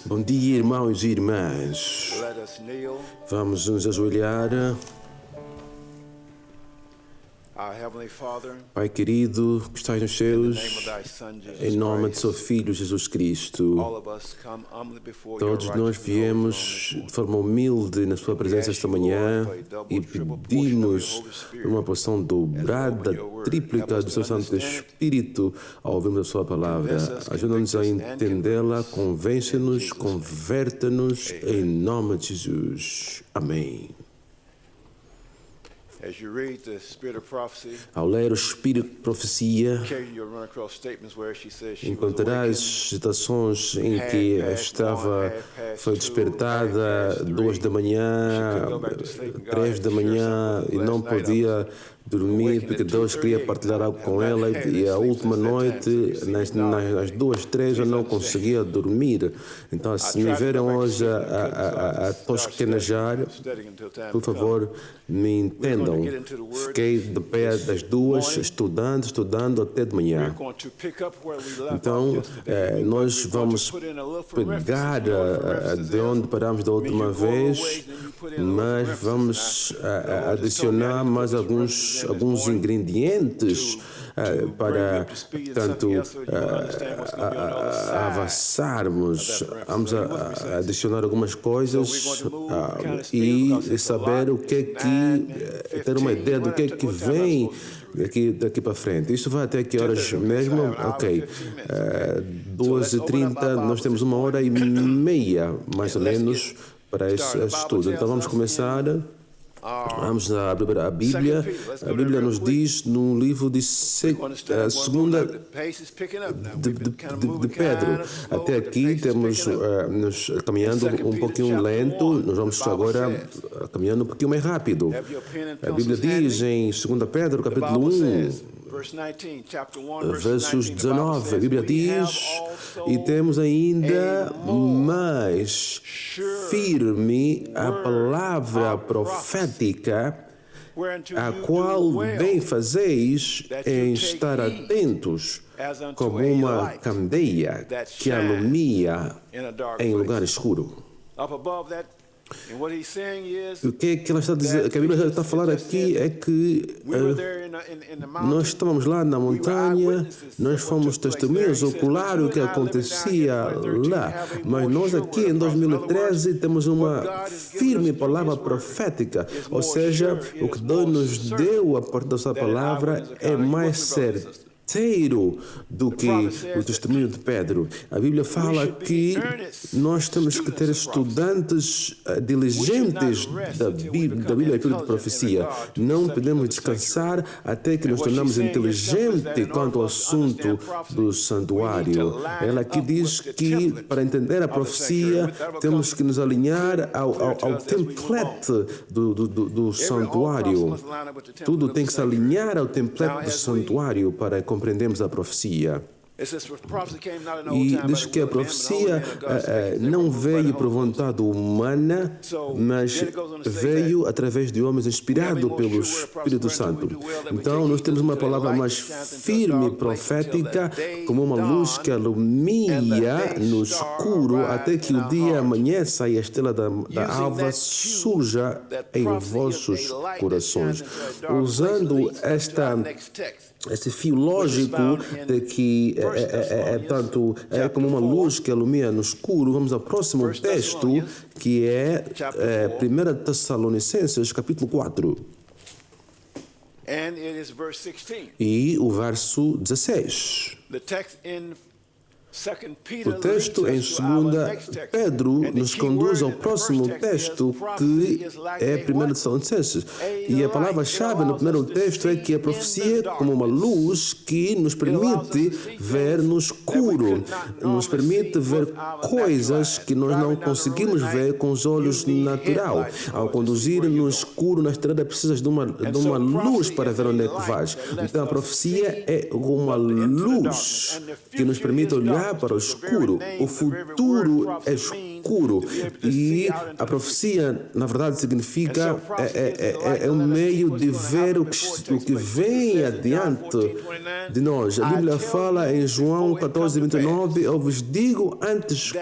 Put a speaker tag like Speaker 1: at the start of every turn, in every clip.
Speaker 1: Bom dia, irmãos e irmãs. Vamos nos ajoelhar. Pai querido, que estás nos céus, em nome de seu Filho Jesus Cristo, todos nós viemos de forma humilde na sua presença esta manhã e pedimos uma porção dobrada, tríplica do seu Santo Espírito ao ouvirmos a sua palavra. Ajuda-nos a entendê-la, convence-nos, converta-nos em nome de Jesus. Amém. Ao ler o Espírito de Profecia, encontrarás citações em que foi despertada 2 da manhã, 3 da manhã e não podia dormir porque Deus queria partilhar algo com ela, e a última noite, nas 2, 3, eu não conseguia dormir. Então, se me verem hoje a tosquenejar, por favor, me entendam. Fiquei de pé das 2, estudando até de manhã. Então, nós vamos pegar de onde paramos da última vez, mas vamos adicionar mais alguns ingredientes para, portanto, avançarmos. Vamos adicionar algumas coisas e saber o que é que, ter uma ideia do que é que vem daqui para frente. Isto vai até que horas mesmo? Ok. 2h30, nós temos 1h30, mais ou menos, para esse estudo. Então vamos começar. Vamos abrir a Bíblia. A Bíblia nos diz no livro de segunda de Pedro. Até aqui temos nos caminhando um pouquinho lento. Nós vamos agora caminhando um pouquinho mais rápido. A Bíblia diz em 2 Pedro, capítulo 1, versos 19, a Bíblia diz: e temos ainda mais firme a palavra profética, a qual bem fazeis em estar atentos, como uma candeia que alumia em lugar escuro. O que ela está a dizer, que a Bíblia está a falar aqui é que nós estávamos lá na montanha, nós fomos testemunhas oculares do que acontecia lá, mas nós aqui em 2013 temos uma firme palavra profética, ou seja, o que Deus nos deu a partir da sua palavra é mais certo do que o testemunho de Pedro. A Bíblia fala que nós temos que ter estudantes diligentes da Bíblia e de profecia. Não podemos descansar até que nos tornamos inteligentes quanto ao assunto do santuário. Ela aqui diz que para entender a profecia temos que nos alinhar ao template do santuário. Tudo tem que se alinhar ao template do santuário para compreendemos a profecia. E diz que a profecia não veio por vontade humana, mas veio através de homens inspirados pelo Espírito Santo. Então, nós temos uma palavra mais firme e profética, como uma luz que alumia no escuro até que o dia amanheça e a estrela da alva surja em vossos corações. Usando esse fio lógico de que é como uma luz que alumia no escuro, vamos ao próximo texto, que é 1 Tessalonicenses, capítulo 4. E o verso 16. O texto em 2 Pedro nos conduz ao próximo texto, que é 1 Tessalonicenses. E a palavra-chave no primeiro texto é que a profecia é como uma luz que nos permite ver no escuro, nos permite ver coisas que nós não conseguimos ver com os olhos naturais. Ao conduzir no escuro, na estrada, precisas de uma luz para ver onde é que vais. Então a profecia é uma luz que nos permite olhar para o escuro. O futuro é escuro. escuro. E a profecia, na verdade, significa é um meio de ver o que vem adiante de nós. A Bíblia fala em João 14:29, eu vos digo antes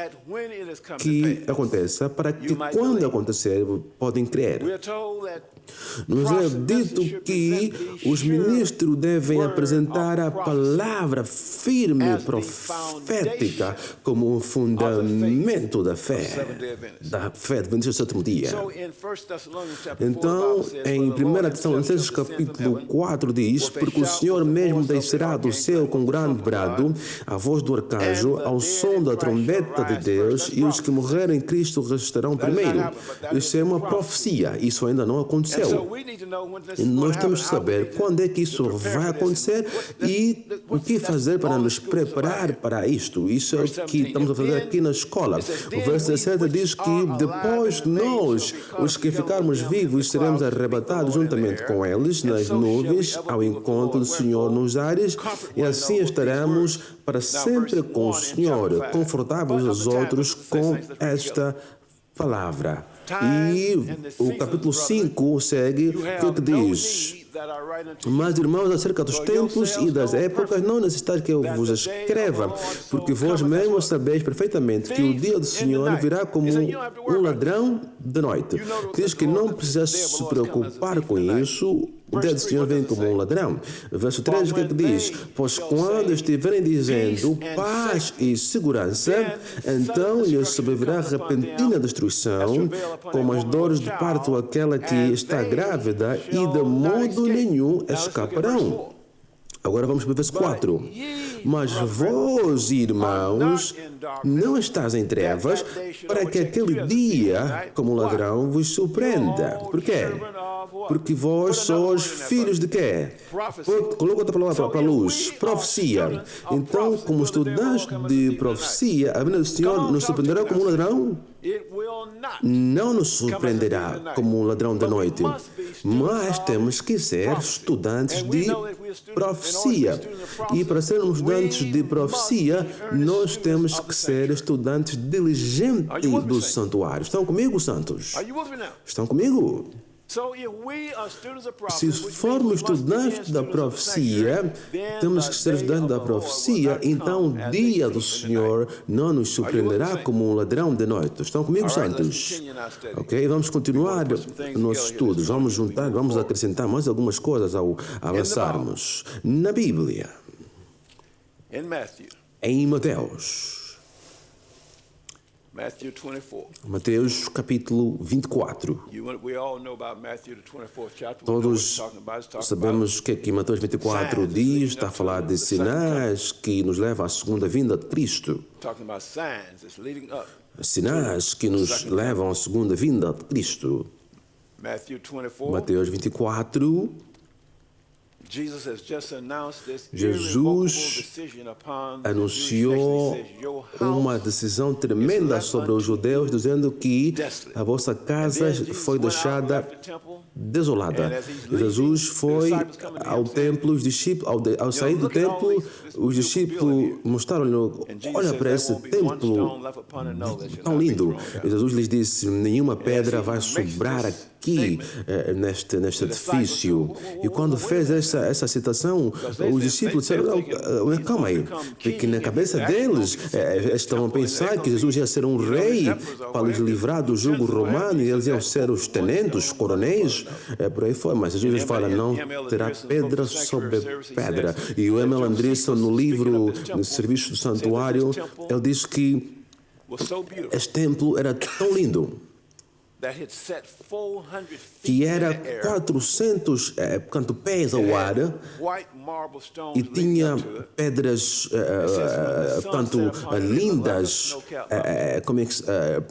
Speaker 1: que aconteça, para que quando acontecer, podem crer. Nos é dito que os ministros devem apresentar a palavra firme e profética como um fundamento da fé do sétimo dia. Então, em 1 Tessalonicenses capítulo 4 diz: porque o Senhor mesmo descerá do céu com grande brado, a voz do arcanjo, ao som da trombeta de Deus, e os que morreram em Cristo ressuscitarão primeiro. Isso é uma profecia, isso ainda não aconteceu. E nós temos que saber quando é que isso vai acontecer e o que fazer para nos preparar para isto. Isso é o que estamos a fazer aqui na escola. O verso 17 diz que depois nós, os que ficarmos vivos, seremos arrebatados juntamente com eles nas nuvens ao encontro do Senhor nos ares, e assim estaremos para sempre com o Senhor, confortáveis aos outros com esta palavra. E o capítulo 5 segue, o que diz: mas, irmãos, acerca dos tempos e das épocas, não necessitais que eu vos escreva, porque vós mesmos sabeis perfeitamente que o dia do Senhor virá como um ladrão de noite. Diz que não precisa se preocupar com isso. O dia do Senhor vem como um ladrão. Verso 3, o que é que diz? Pois quando estiverem dizendo paz e segurança, então lhes sobrevirá repentina destruição, como as dores de parto aquela que está grávida, e de modo nenhum escaparão. Agora vamos para o verso 4. Mas vós, irmãos, não estáis em trevas, para que aquele dia, como um ladrão, vos surpreenda. Por quê? Porque vós sois filhos de quê? Coloca outra palavra para a luz. Profecia. Então, como estudantes de profecia, a vinda do Senhor nos surpreenderá como um ladrão? Não nos surpreenderá como um ladrão da noite, mas temos que ser estudantes de profecia. E para sermos estudantes de profecia, nós temos que ser estudantes diligentes do santuário. Estão comigo, santos? Estão comigo? Se formos estudantes da profecia, temos que ser estudantes da profecia, então o dia do Senhor não nos surpreenderá como um ladrão de noite. Estão comigo, santos? Ok? Vamos continuar nossos estudos. Vamos juntar, vamos acrescentar mais algumas coisas ao avançarmos. Na Bíblia, em Mateus capítulo 24. Todos sabemos o que Mateus 24 diz, está a falar de sinais que nos levam à segunda vinda de Cristo. Sinais que nos levam à segunda vinda de Cristo. Mateus 24. Jesus anunciou uma decisão tremenda sobre os judeus, dizendo que a vossa casa foi deixada desolada. Jesus foi ao templo, os discípulos, ao sair do templo, os discípulos mostraram-lhe: olha para esse templo tão lindo. E Jesus lhes disse: nenhuma pedra vai sobrar aqui neste edifício. E quando fez essa citação, os discípulos disseram: calma aí, porque na cabeça deles estavam a pensar que Jesus ia ser um rei para os livrar do jugo romano, e eles iam ser os tenentes, os coronéis, por aí foi. Mas Jesus fala: não terá pedra sobre pedra. E o M.L. Andreessen, no livro Serviço do Santuário, ele diz que este templo era tão lindo que era 400 pés ao ar, e tinha pedras lindas,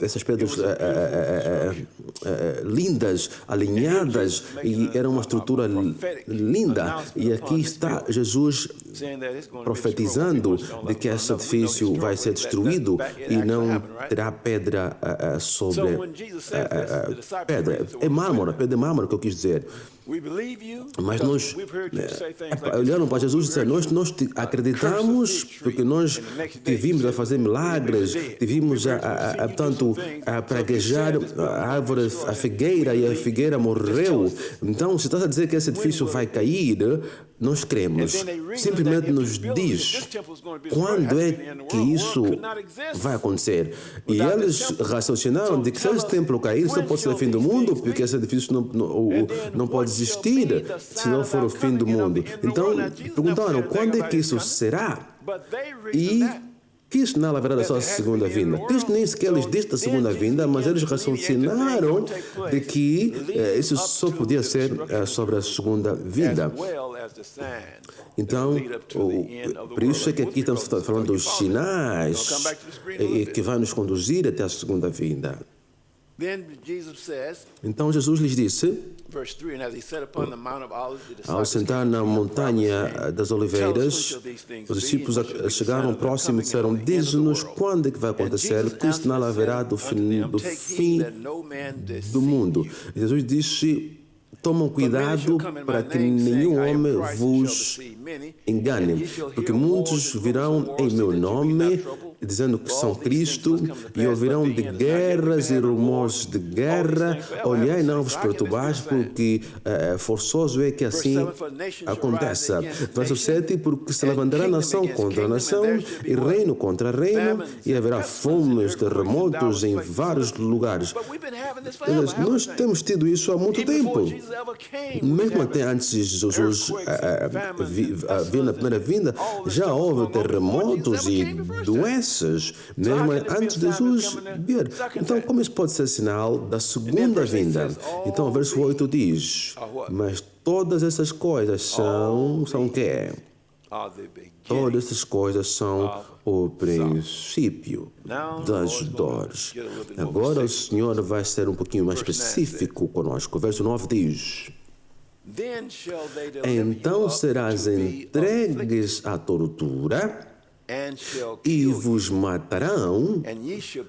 Speaker 1: essas pedras lindas, alinhadas, e era uma estrutura linda. E aqui está Jesus profetizando de que esse edifício vai ser destruído e não terá pedra sobre pedra. É mármore, pedra de mármore que eu quis dizer. Mas nós olharam para Jesus e disseram, nós te acreditamos porque nós te vimos a fazer milagres, te vimos a praguejar a árvore, a figueira, e a figueira morreu. Então, se estás a dizer que esse edifício vai cair, nós cremos. Simplesmente nos diz quando é que isso vai acontecer. E eles raciocinaram de que se esse templo cair, só pode ser o fim do mundo, porque esse edifício não pode existir se não for o fim do mundo. Então, perguntaram quando é que isso será? E Cristo não haverá da sua segunda vinda. Cristo nem sequer lhes disse da segunda vinda, mas eles raciocinaram de que isso só podia ser sobre a segunda vinda. Então, por isso é que aqui estamos falando dos sinais que vão nos conduzir até a segunda vinda. Então Jesus lhes disse, ao sentar na montanha das oliveiras, os discípulos chegaram próximo e disseram, diz-nos quando é que vai acontecer, que o sinal haverá do fim do mundo. E Jesus disse, tomam cuidado para que nenhum homem vos engane, porque muitos virão em meu nome, dizendo que são Cristo, e ouvirão de guerras e rumores de guerra. Olhai, não vos perturbais, porque forçoso é que assim aconteça. Verso 7, porque se levantará nação contra nação, e reino contra reino, e haverá fomes, terremotos em vários lugares. Nós temos tido isso há muito tempo. Mesmo até antes de Jesus vir na primeira vinda, já houve terremotos e doenças, mesmo antes de Jesus vir. Então, como isso pode ser sinal da segunda vinda? Então, o verso 8 diz, mas todas essas coisas são o quê? Todas essas coisas são o princípio das dores. Agora o Senhor vai ser um pouquinho mais específico conosco. O verso 9 diz, então serás entregues à tortura e vos matarão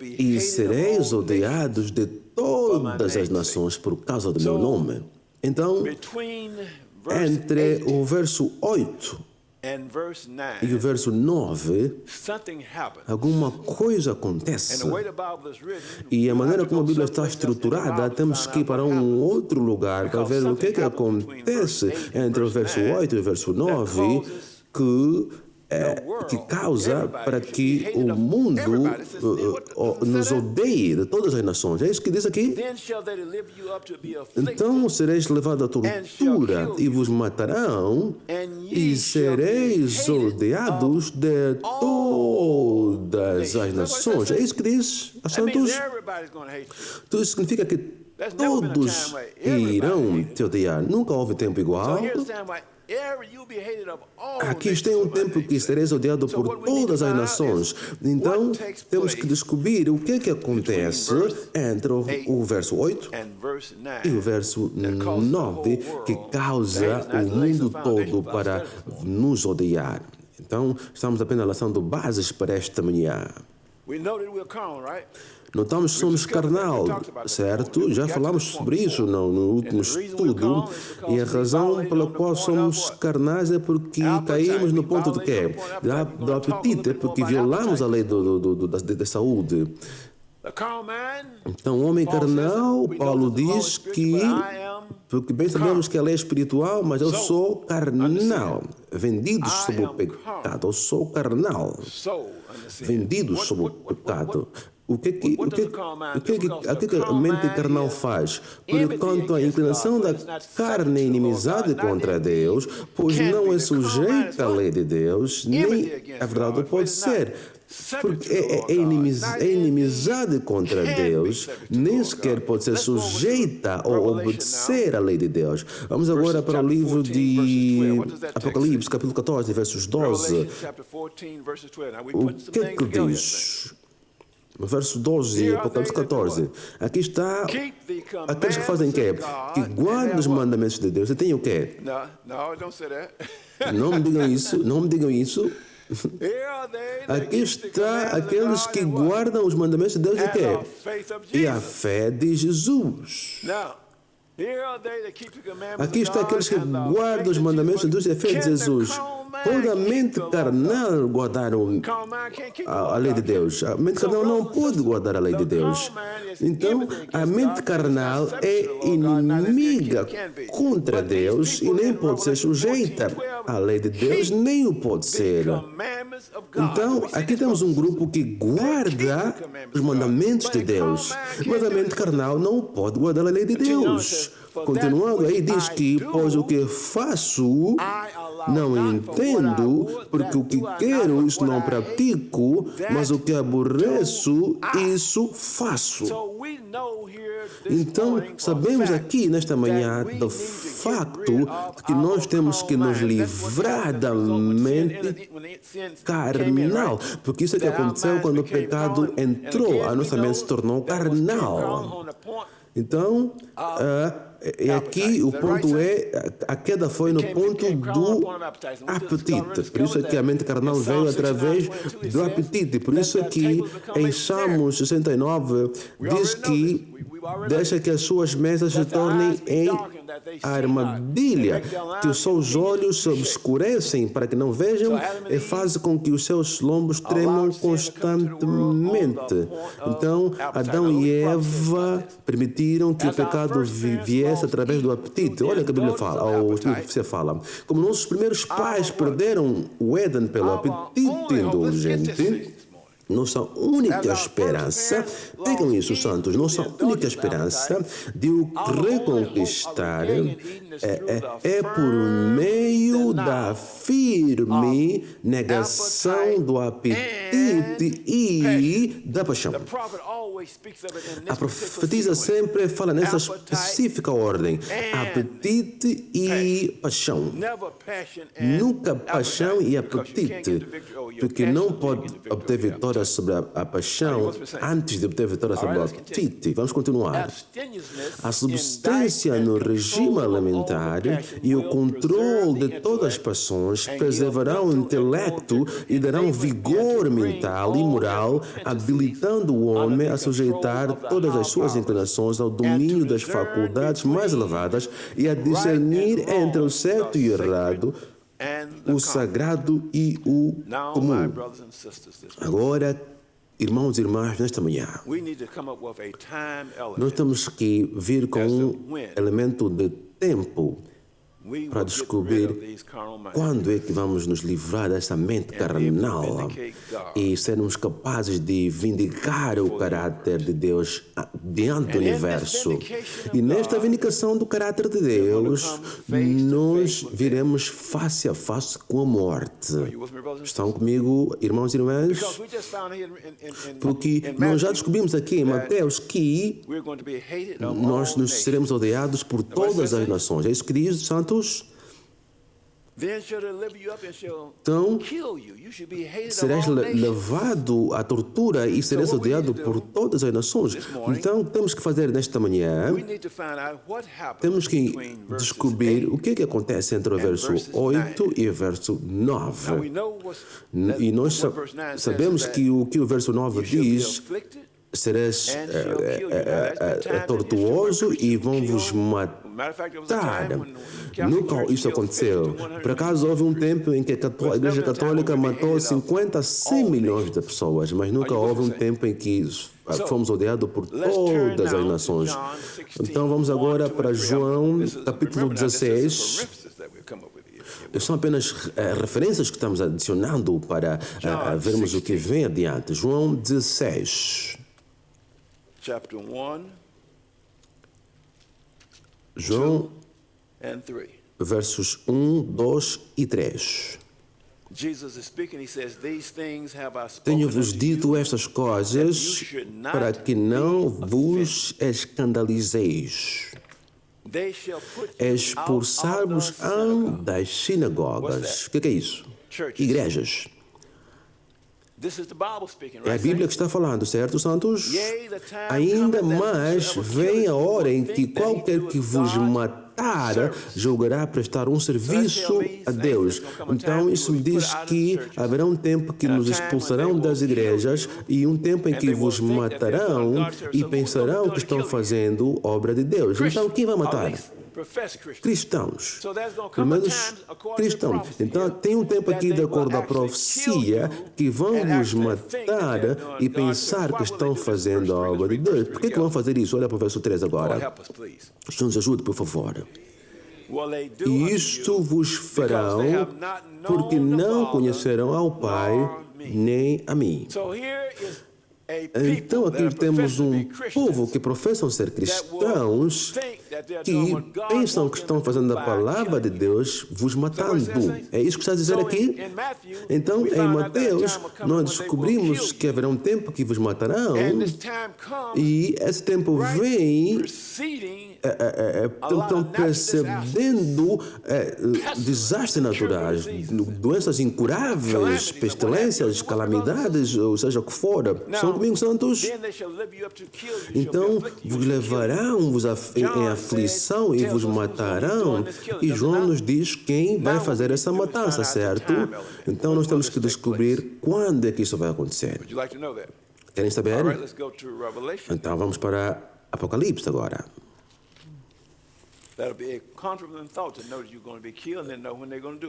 Speaker 1: e sereis odiados de todas as nações por causa do meu nome. Então, entre o verso 8 e o verso 9, alguma coisa acontece. E a maneira como a Bíblia está estruturada, temos que ir para um outro lugar para ver o que acontece entre o verso 8 e o verso 9, que causa para que o mundo nos odeie de todas as nações. É isso que diz aqui. Então sereis levados à tortura e vos matarão e sereis odiados de todas as nações. É isso que diz a santos. Então isso significa que todos irão te odiar. Nunca houve tempo igual. Aqui está um tempo que sereis odiado por todas as nações. Então, temos que descobrir o que acontece entre o verso 8 e o verso 9, que causa o mundo todo para nos odiar. Então, estamos apenas lançando bases para esta manhã. Notamos que somos carnal, certo? Já falamos sobre isso no último estudo. E a razão pela qual somos carnais é porque caímos no ponto de quê? Do apetite, é porque violamos a lei da saúde. Então, o homem carnal, Paulo diz que, porque bem sabemos que a lei é espiritual, mas eu sou carnal, vendido sob o pecado. Eu sou carnal, vendido sob o pecado. O que a mente carnal faz? Porque quanto à inclinação da carne é inimizade contra Deus, pois não é sujeita à lei de Deus, nem a verdade pode ser. Porque é inimizade contra Deus, nem sequer pode ser sujeita ou obedecer à lei de Deus. Vamos agora para o livro de Apocalipse, capítulo 14, versos 12. O que diz? No verso 12, Apocalipse 14. Aqui está aqueles que fazem o quê? Que guardam os mandamentos de Deus. E tem o quê? Não me digam isso, não me digam isso. Aqui está aqueles que guardam os mandamentos de Deus e quê? E a fé de Jesus. Aqui está aqueles que guardam os mandamentos de Deus e a fé de Jesus. Toda a mente carnal guardaram a lei de Deus. A mente carnal não pode guardar a lei de Deus. Então, a mente carnal é inimiga contra Deus e nem pode ser sujeita à lei de Deus, nem o pode ser. Então, aqui temos um grupo que guarda os mandamentos de Deus, mas a mente carnal não pode guardar a lei de Deus. Continuando, aí diz que, pois o que faço, não entendo, porque o que quero, isso não pratico, mas o que aborreço, isso faço. Então, sabemos aqui nesta manhã do facto que nós temos que nos livrar da mente carnal, porque isso é que aconteceu quando o pecado entrou, a nossa mente se tornou carnal. Então, e aqui o ponto é, a queda foi no ponto do apetite. Por isso é que a mente carnal veio através do apetite. Por isso é que em Salmos 69 diz que deixa que as suas mesas se tornem em armadilha, que os seus olhos se obscurecem para que não vejam e faz com que os seus lombos tremam constantemente. Então, Adão e Eva permitiram que o pecado viesse através do apetite. Olha o que a Bíblia fala, ou você fala. Como nossos primeiros pais perderam o Éden pelo apetite indulgente, nossa única esperança, pegam isso, santos, nossa única esperança de o reconquistar é por meio da firme negação do apetite e da paixão. A profetisa sempre fala nessa específica ordem: apetite e paixão. Nunca paixão e apetite, porque não pode obter vitória sobre a paixão antes de obter vitória sobre o apetite. Vamos continuar. A subsistência no regime alimentar e o controle de todas as paixões preservarão o intelecto e darão vigor mental e moral, habilitando o homem a sujeitar todas as suas inclinações ao domínio das faculdades mais elevadas e a discernir entre o certo e o errado, o sagrado e o comum. Agora, irmãos e irmãs, nesta manhã, nós temos que vir com um elemento de tempo para descobrir quando é que vamos nos livrar dessa mente carnal e sermos capazes de vindicar o caráter de Deus diante do universo. E nesta vindicação do caráter de Deus, nós viremos face a face com a morte. Estão comigo, irmãos e irmãs? Porque nós já descobrimos aqui em Mateus que nós nos seremos odiados por todas as nações. É isso que diz, santos? Então, serás levado à tortura e serás odiado por todas as nações. Então, temos que fazer nesta manhã, temos que descobrir o que é que acontece entre o verso 8 e o verso 9. E nós sabemos que o verso 9 diz: serás tortuoso e vão vos matar. Nunca isso aconteceu. Por acaso houve um tempo em que a Igreja Católica matou 50 a 100 milhões de pessoas, mas nunca houve um tempo em que fomos odiados por todas as nações. Então vamos agora para João, capítulo 16. São apenas referências que estamos adicionando para vermos o que vem adiante. João 16. João, versos 1, 2 e 3. Tenho-vos dito estas coisas para que não vos escandalizeis. Expulsar-vos-ão das sinagogas. O que é isso? Igrejas. É a Bíblia que está falando, certo, santos? Ainda mais vem a hora em que qualquer que vos matar julgará prestar um serviço a Deus. Então isso me diz que haverá um tempo que nos expulsarão das igrejas e um tempo em que vos matarão e pensarão que estão fazendo obra de Deus. Então quem vai matar? Cristãos, pelo menos cristãos. Então tem um tempo aqui, de acordo à profecia, que vão vos matar e pensar que estão fazendo a obra de Deus. Por que vão fazer isso? Olha para o verso 3 agora. Nos ajude, por favor. E isto vos farão porque não conhecerão ao Pai nem a mim. Então aqui temos um povo que professam ser cristãos que pensam que estão fazendo a palavra de Deus vos matando. É isso que está a dizer aqui? Então em Mateus nós descobrimos que haverá um tempo que vos matarão e esse tempo vem estão percebendo desastres naturais, doenças incuráveis, pestilências, calamidades, ou seja o que for. São comigo, santos? Então vos levarão em aflição e vos matarão. E João nos diz quem vai fazer essa matança, certo? Então nós temos que descobrir quando é que isso vai acontecer. Querem saber? Então vamos para Apocalipse agora.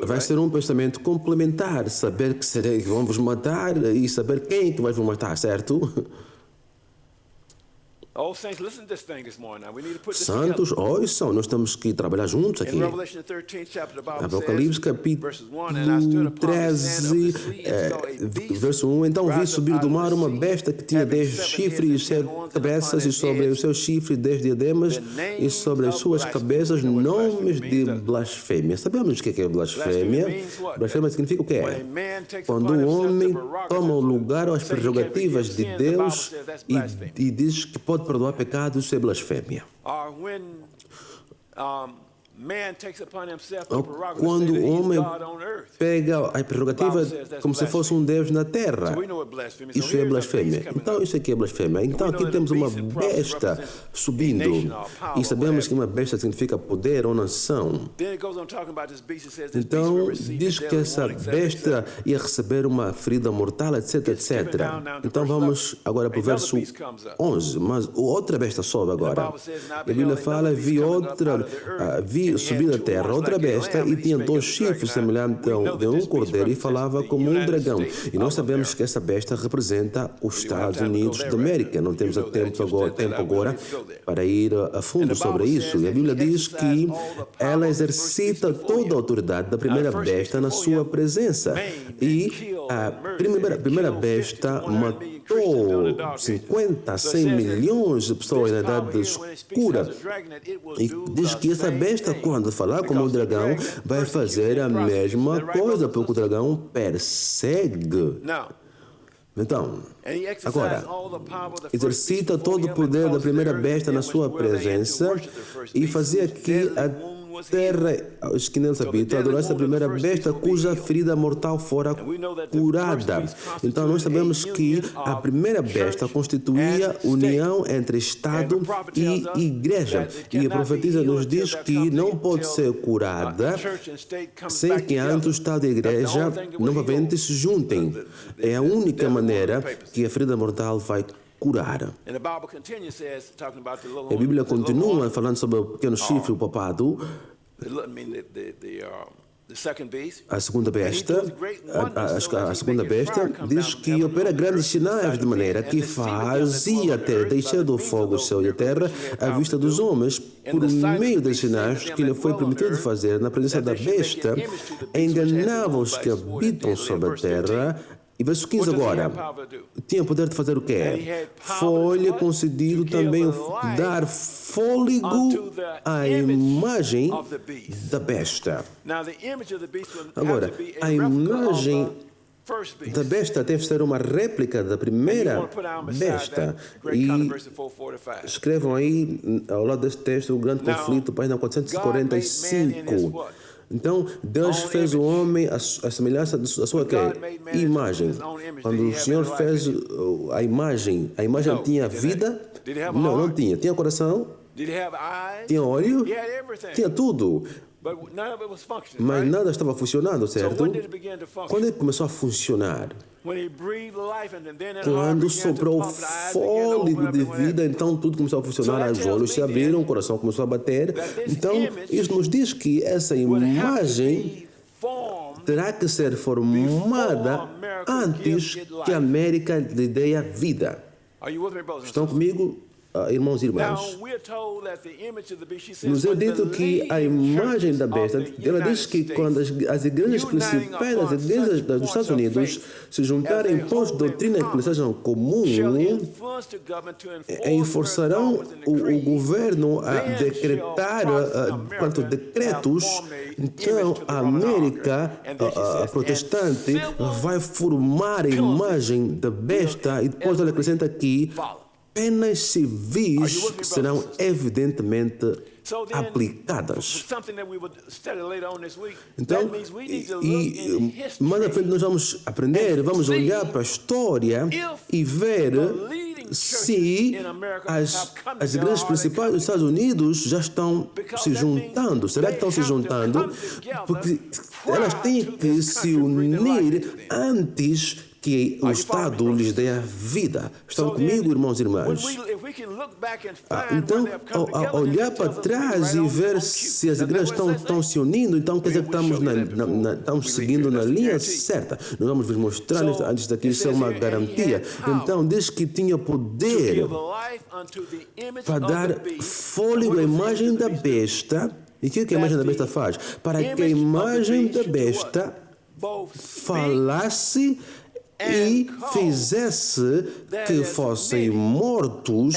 Speaker 1: Vai ser um pensamento complementar, saber que vão vos matar e saber quem que vai vos matar, certo? Santos, ouçam, nós temos que trabalhar juntos aqui. Apocalipse capítulo 13, verso 1. Então vi subir do mar uma besta que tinha 10 chifres e 7 cabeças, e sobre os seus chifres 10 diademas, e sobre as suas cabeças nomes de blasfêmia. Sabemos o que é blasfêmia? Blasfêmia significa o quê? Quando um homem toma o lugar ou as prerrogativas de Deus e diz que pode perdoar pecados, isso é blasfêmia. Quando o homem pega a prerrogativa como se fosse um Deus na terra, isso é blasfêmia. Então isso aqui é blasfêmia. Então aqui temos uma besta subindo e sabemos que uma besta significa poder ou nação. Então diz que essa besta ia receber uma ferida mortal, etc, etc. Então vamos agora para o verso 11. Mas outra besta sobe agora. A Bíblia fala, vi subir da terra outra besta e tinha 2 chifres semelhantes de um cordeiro e falava como um dragão. E nós sabemos que essa besta representa os Estados Unidos da América. Não temos tempo agora para ir a fundo sobre isso. E a Bíblia diz que ela exercita toda a autoridade da primeira besta na sua presença. E a primeira besta matou 50 a 100 milhões de pessoas na idade escura. E diz que essa besta, quando falar como o dragão, vai fazer a mesma coisa, porque o dragão persegue. Então, agora, exercita todo o poder da primeira besta na sua presença e fazia que a terra, os que neles habitam, adorasse a primeira besta cuja ferida mortal fora curada. Então nós sabemos que a primeira besta constituía união entre Estado e Igreja. E a profetisa nos diz que não pode ser curada sem que antes o Estado e a Igreja novamente se juntem. É a única maneira que a ferida mortal vai curar. A Bíblia continua falando sobre o pequeno chifre, o papado. A segunda besta, a segunda besta diz que opera grandes sinais de maneira que fazia a terra deixar do fogo o céu e a terra à vista dos homens, por meio dos sinais que lhe foi permitido fazer na presença da besta, enganava os que habitam sobre a terra. E verso 15 agora, tinha o poder de fazer o quê? Foi-lhe concedido também dar fôlego à imagem da besta. Agora, a imagem da besta deve ser uma réplica da primeira besta. E escrevam aí, ao lado deste texto, o grande conflito, página 445. Então, Deus fez o homem à semelhança da sua imagem. Quando o Senhor fez a imagem tinha vida? Não tinha. Tinha coração? Tinha olho? Tinha tudo. Mas nada estava funcionando, certo? Quando ele começou a funcionar? Quando soprou o fôlego de vida, então tudo começou a funcionar, os olhos se abriram, o coração começou a bater. Então, isso nos diz que essa imagem terá que ser formada antes que a América lhe dê a vida. Estão comigo, irmãos e irmãs? Nos é dito que a imagem da besta, ela diz que quando as igrejas principais, as igrejas dos Estados Unidos, se juntarem em pontos de doutrina que lhes sejam comuns, enforçarão o governo a decretar quanto decretos. Então a América protestante vai formar a imagem da besta e depois ela acrescenta aqui penas civis serão evidentemente aplicadas. Então, mais à frente nós vamos aprender, vamos olhar para a história e ver se as igrejas principais dos Estados Unidos já estão se juntando. Será que estão se juntando? Porque elas têm que se unir antes que o Estado lhes dê a vida. Estão comigo, irmãos e irmãs? Então, ao olhar para trás e ver se as igrejas estão se unindo, então quer dizer que estamos seguindo na linha certa. Nós vamos vos mostrar antes daqui, isso é uma garantia. Então, diz que tinha poder para dar fôlego à imagem da besta. E o que a imagem da besta faz? Para que a imagem da besta falasse e fizesse que fossem mortos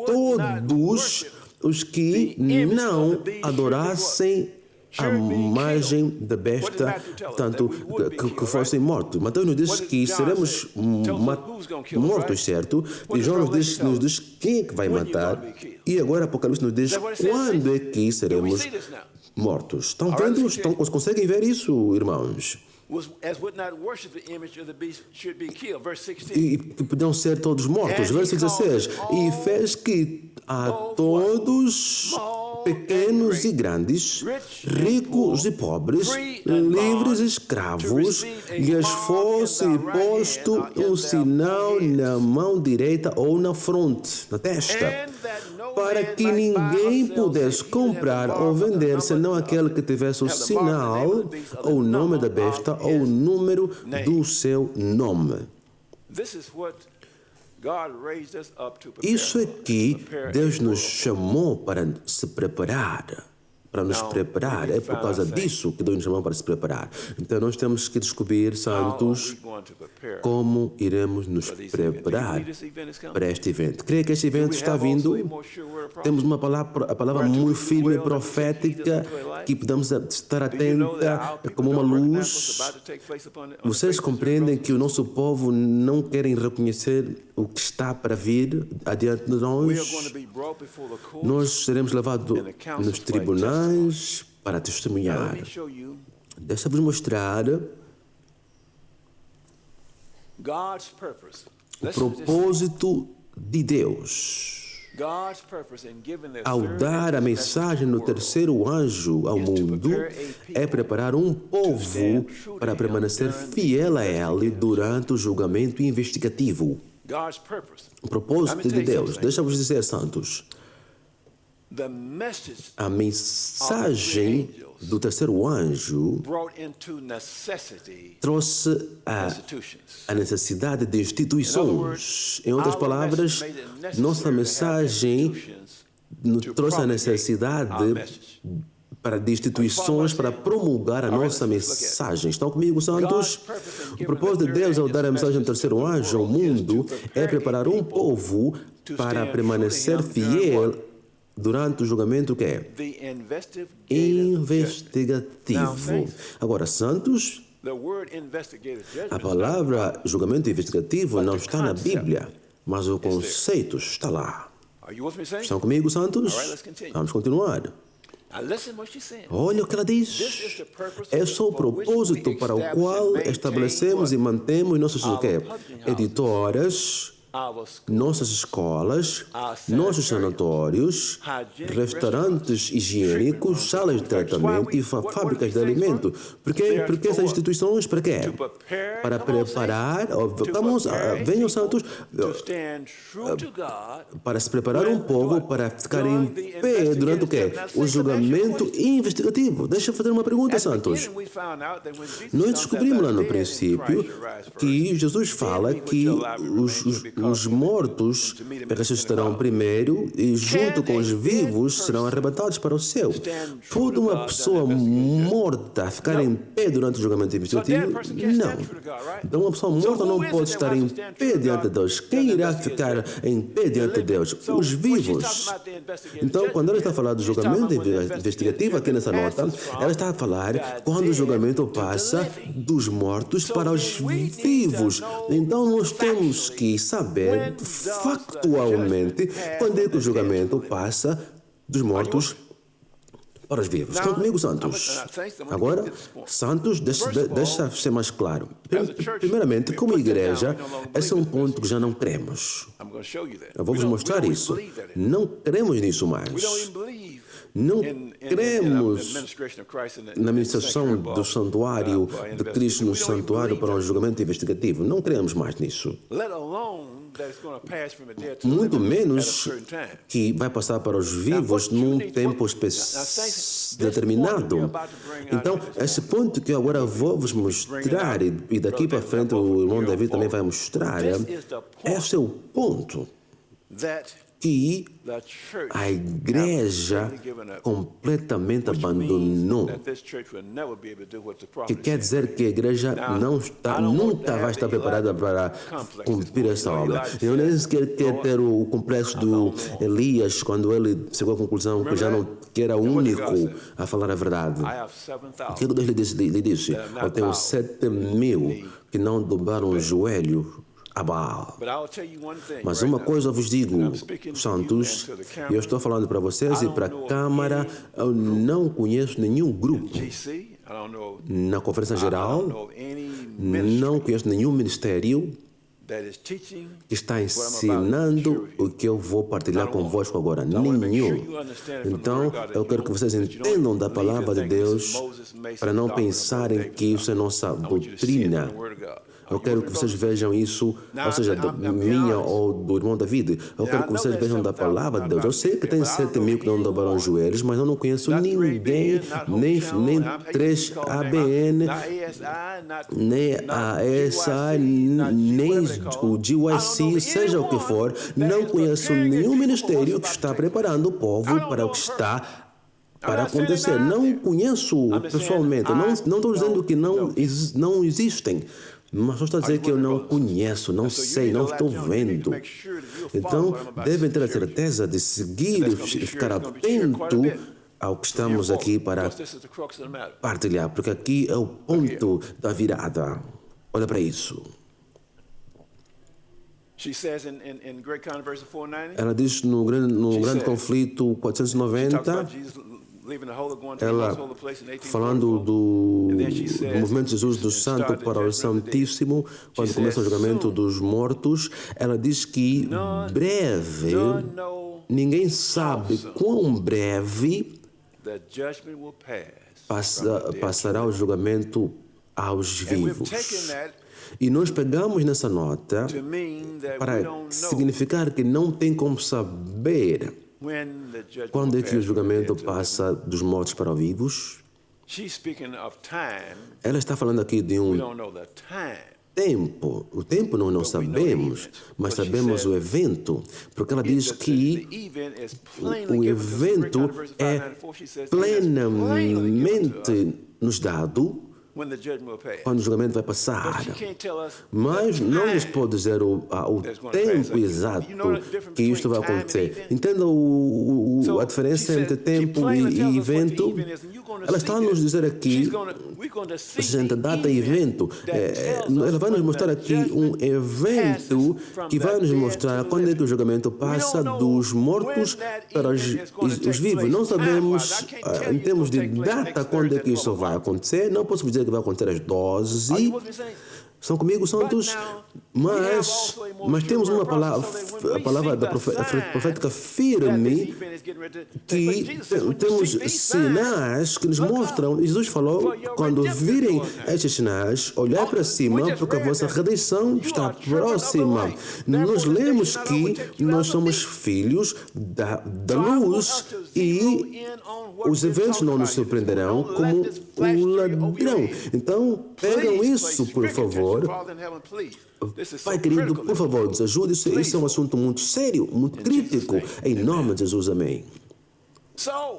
Speaker 1: todos os que não adorassem a imagem da besta, tanto que fossem mortos. Mateus nos diz que seremos mortos, certo? E João nos diz quem é que vai matar. E agora Apocalipse nos diz quando é que seremos mortos. Estão vendo? Conseguem ver isso, irmãos? E podiam ser todos mortos. Verso 16. E fez que a todos, pequenos e grandes, ricos e pobres, livres e escravos, lhes fosse posto um sinal na mão direita ou na fronte, na testa, para que ninguém pudesse comprar ou vender senão aquele que tivesse o sinal, ou o nome da besta, ou o número do seu nome. Isso é que Deus nos chamou para se preparar. Para nos preparar. É por causa disso que Deus nos chamou para se preparar. Então nós temos que descobrir, santos, como iremos nos preparar para este evento. Creio que este evento está vindo. Temos a palavra muito firme e profética que podemos estar atenta como uma luz. Vocês compreendem que o nosso povo não querem reconhecer o que está para vir adiante de nós. Nós seremos levados nos tribunais para testemunhar. Deixa-vos mostrar o propósito de Deus ao dar a mensagem do terceiro anjo ao mundo é preparar um povo para permanecer fiel a ele durante o julgamento investigativo. O propósito de Deus, deixa-vos dizer, santos, a mensagem do terceiro anjo trouxe a necessidade de instituições. Em outras palavras, nossa mensagem trouxe a necessidade de instituições para promulgar a nossa mensagem. Estão comigo, santos? O propósito de Deus ao dar a mensagem do terceiro anjo ao mundo é preparar um povo para permanecer fiel durante o julgamento que é investigativo. Agora, santos, a palavra julgamento investigativo não está na Bíblia, mas o conceito está lá. Estão comigo, santos? Vamos continuar. Olha o que ela diz. Esse é o propósito para o qual estabelecemos e mantemos nossas editoras, nossas escolas, nossos sanatórios, restaurantes higiênicos, salas de tratamento e fábricas de alimento. Porque essas instituições, para quê? Para preparar, venham santos, para se preparar um povo para ficar em pé durante o quê? O julgamento investigativo. Deixa eu fazer uma pergunta, santos. Nós descobrimos lá no princípio que Jesus fala que os mortos ressuscitarão primeiro e junto com os vivos serão arrebatados para o céu. Pode uma pessoa morta ficar em pé durante o julgamento investigativo? Não. Então uma pessoa morta não pode estar em pé diante de Deus. Quem irá ficar em pé diante de Deus? Os vivos. Então, quando ela está a falar do julgamento investigativo aqui nessa nota, ela está a falar quando o julgamento passa dos mortos para os vivos. Então nós temos que saber factualmente quando é que o julgamento passa dos mortos para os vivos. Estão comigo, santos? Agora, santos, deixa ser mais claro. Primeiramente, como igreja, esse é um ponto que já não cremos. Eu vou vos mostrar isso. Não cremos nisso mais. Não cremos na administração do santuário de Cristo no santuário para um julgamento investigativo. Não cremos mais nisso. Muito menos que vai passar para os vivos num tempo determinado. Então, esse ponto que eu agora vou vos mostrar, e daqui para frente o irmão David também vai mostrar, esse é o ponto que a igreja completamente abandonou. Que quer dizer que a igreja nunca vai estar preparada para cumprir essa obra. Eu nem sequer quero ter o complexo do Elias, quando ele chegou à conclusão que era o único a falar a verdade. O que Deus lhe disse? Eu tenho 7.000 que não dobraram o joelho a Baal. Mas uma coisa eu vos digo, santos, eu estou falando para vocês e para a Câmara, eu não conheço nenhum grupo na Conferência Geral, não conheço nenhum ministério que está ensinando o que eu vou partilhar convosco agora. Nenhum. Então, eu quero que vocês entendam da palavra de Deus para não pensarem que isso é nossa doutrina. Eu quero que vocês vejam isso, ou seja, minha ou do irmão David. Eu quero que vocês vejam da palavra de Deus. Eu sei que tem 7.000 que não dobraram os joelhos, mas eu não conheço ninguém, nem 3 ABN, nem a ASI, nem o GYC, seja o que for. Não conheço nenhum ministério que está preparando o povo para o que está para acontecer. Não conheço pessoalmente. Não estou dizendo que não existem. Mas só está a dizer que eu não conheço, não sei, não estou vendo. Então, devem ter a certeza de seguir e ficar atento ao que estamos aqui para partilhar, porque aqui é o ponto da virada. Olha para isso. Ela diz no grande conflito 490, ela falando do movimento de Jesus do Santo para o Santíssimo, quando começa o julgamento dos mortos, ela diz que breve, ninguém sabe quão breve passará o julgamento aos vivos. E nós pegamos nessa nota para significar que não tem como saber quando é que o julgamento passa dos mortos para os vivos. Ela está falando aqui de um tempo. O tempo nós não sabemos, mas sabemos o evento, porque ela diz que o evento é plenamente nos dado quando o julgamento vai passar. Mas não nos pode dizer o tempo exato que isto vai acontecer. Entenda a diferença entre tempo e evento. ela está a nos dizer aqui, presente data e evento, ela vai nos mostrar aqui um evento que vai nos mostrar quando é que o julgamento passa dos mortos para os vivos. Não sabemos, em termos de data, quando é que isso vai acontecer. Não posso dizer que vai acontecer às 12. Estão comigo, santos? Mas temos uma palavra, a palavra da profética firme, que temos sinais que nos mostram. Jesus falou, quando virem estes sinais, olhar para cima, porque a vossa redenção está próxima. Nós lemos que nós somos filhos da luz e os eventos não nos surpreenderão como um ladrão. Então, pegam isso, por favor. Pai querido, por favor, nos ajude. Isso é um assunto muito sério, muito crítico. Em nome de Jesus, amém.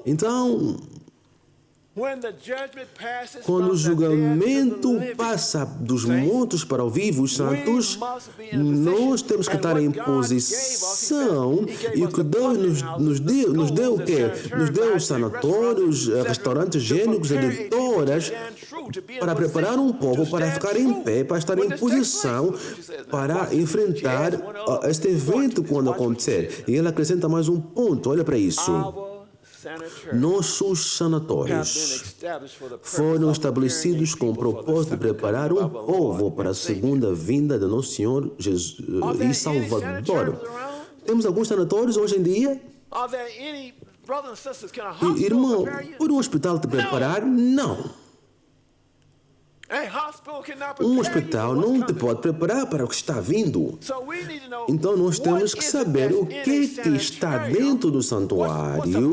Speaker 1: Então, quando o julgamento passa dos mortos para os vivos, santos, nós temos que estar em posição. E o que Deus nos deu o quê? Nos deu sanatórios, restaurantes higiênicos, editoras, para preparar um povo para ficar em pé, para estar em posição, para enfrentar este evento quando acontecer. E ele acrescenta mais um ponto, olha para isso. Nossos sanatórios foram estabelecidos com o propósito de preparar um povo para a segunda vinda do nosso Senhor Jesus e Salvador. Temos alguns sanatórios hoje em dia. Irmão, pode um hospital te preparar? Não. Um hospital não te pode preparar para o que está vindo. Então nós temos que saber o que está dentro do santuário,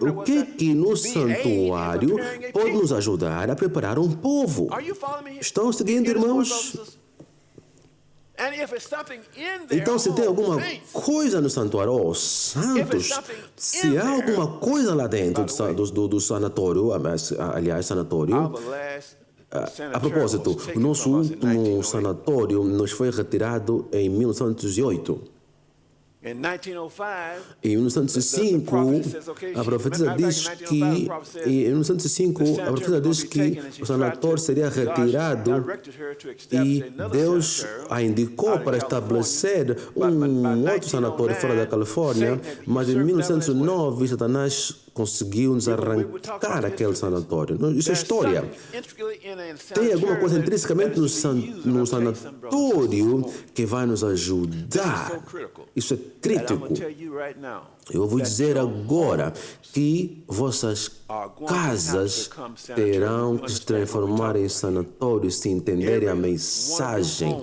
Speaker 1: o que no santuário pode nos ajudar a preparar um povo. Estão seguindo, irmãos? Então, se tem alguma coisa no santuário, santos, se há alguma coisa lá dentro do sanatório, aliás, sanatório, a propósito, o nosso último sanatório nos foi retirado em 1908. Em 1905, a profecia diz que o sanatório seria retirado e Deus a indicou para estabelecer um outro sanatório fora da Califórnia, mas em 1909 Satanás conseguiu nos arrancar aquele sanatório. Isso é história. Tem alguma coisa intrinsecamente no sanatório que vai nos ajudar. Isso é crítico. Eu vou dizer agora que vossas casas terão que se transformar em sanatórios se entenderem a mensagem.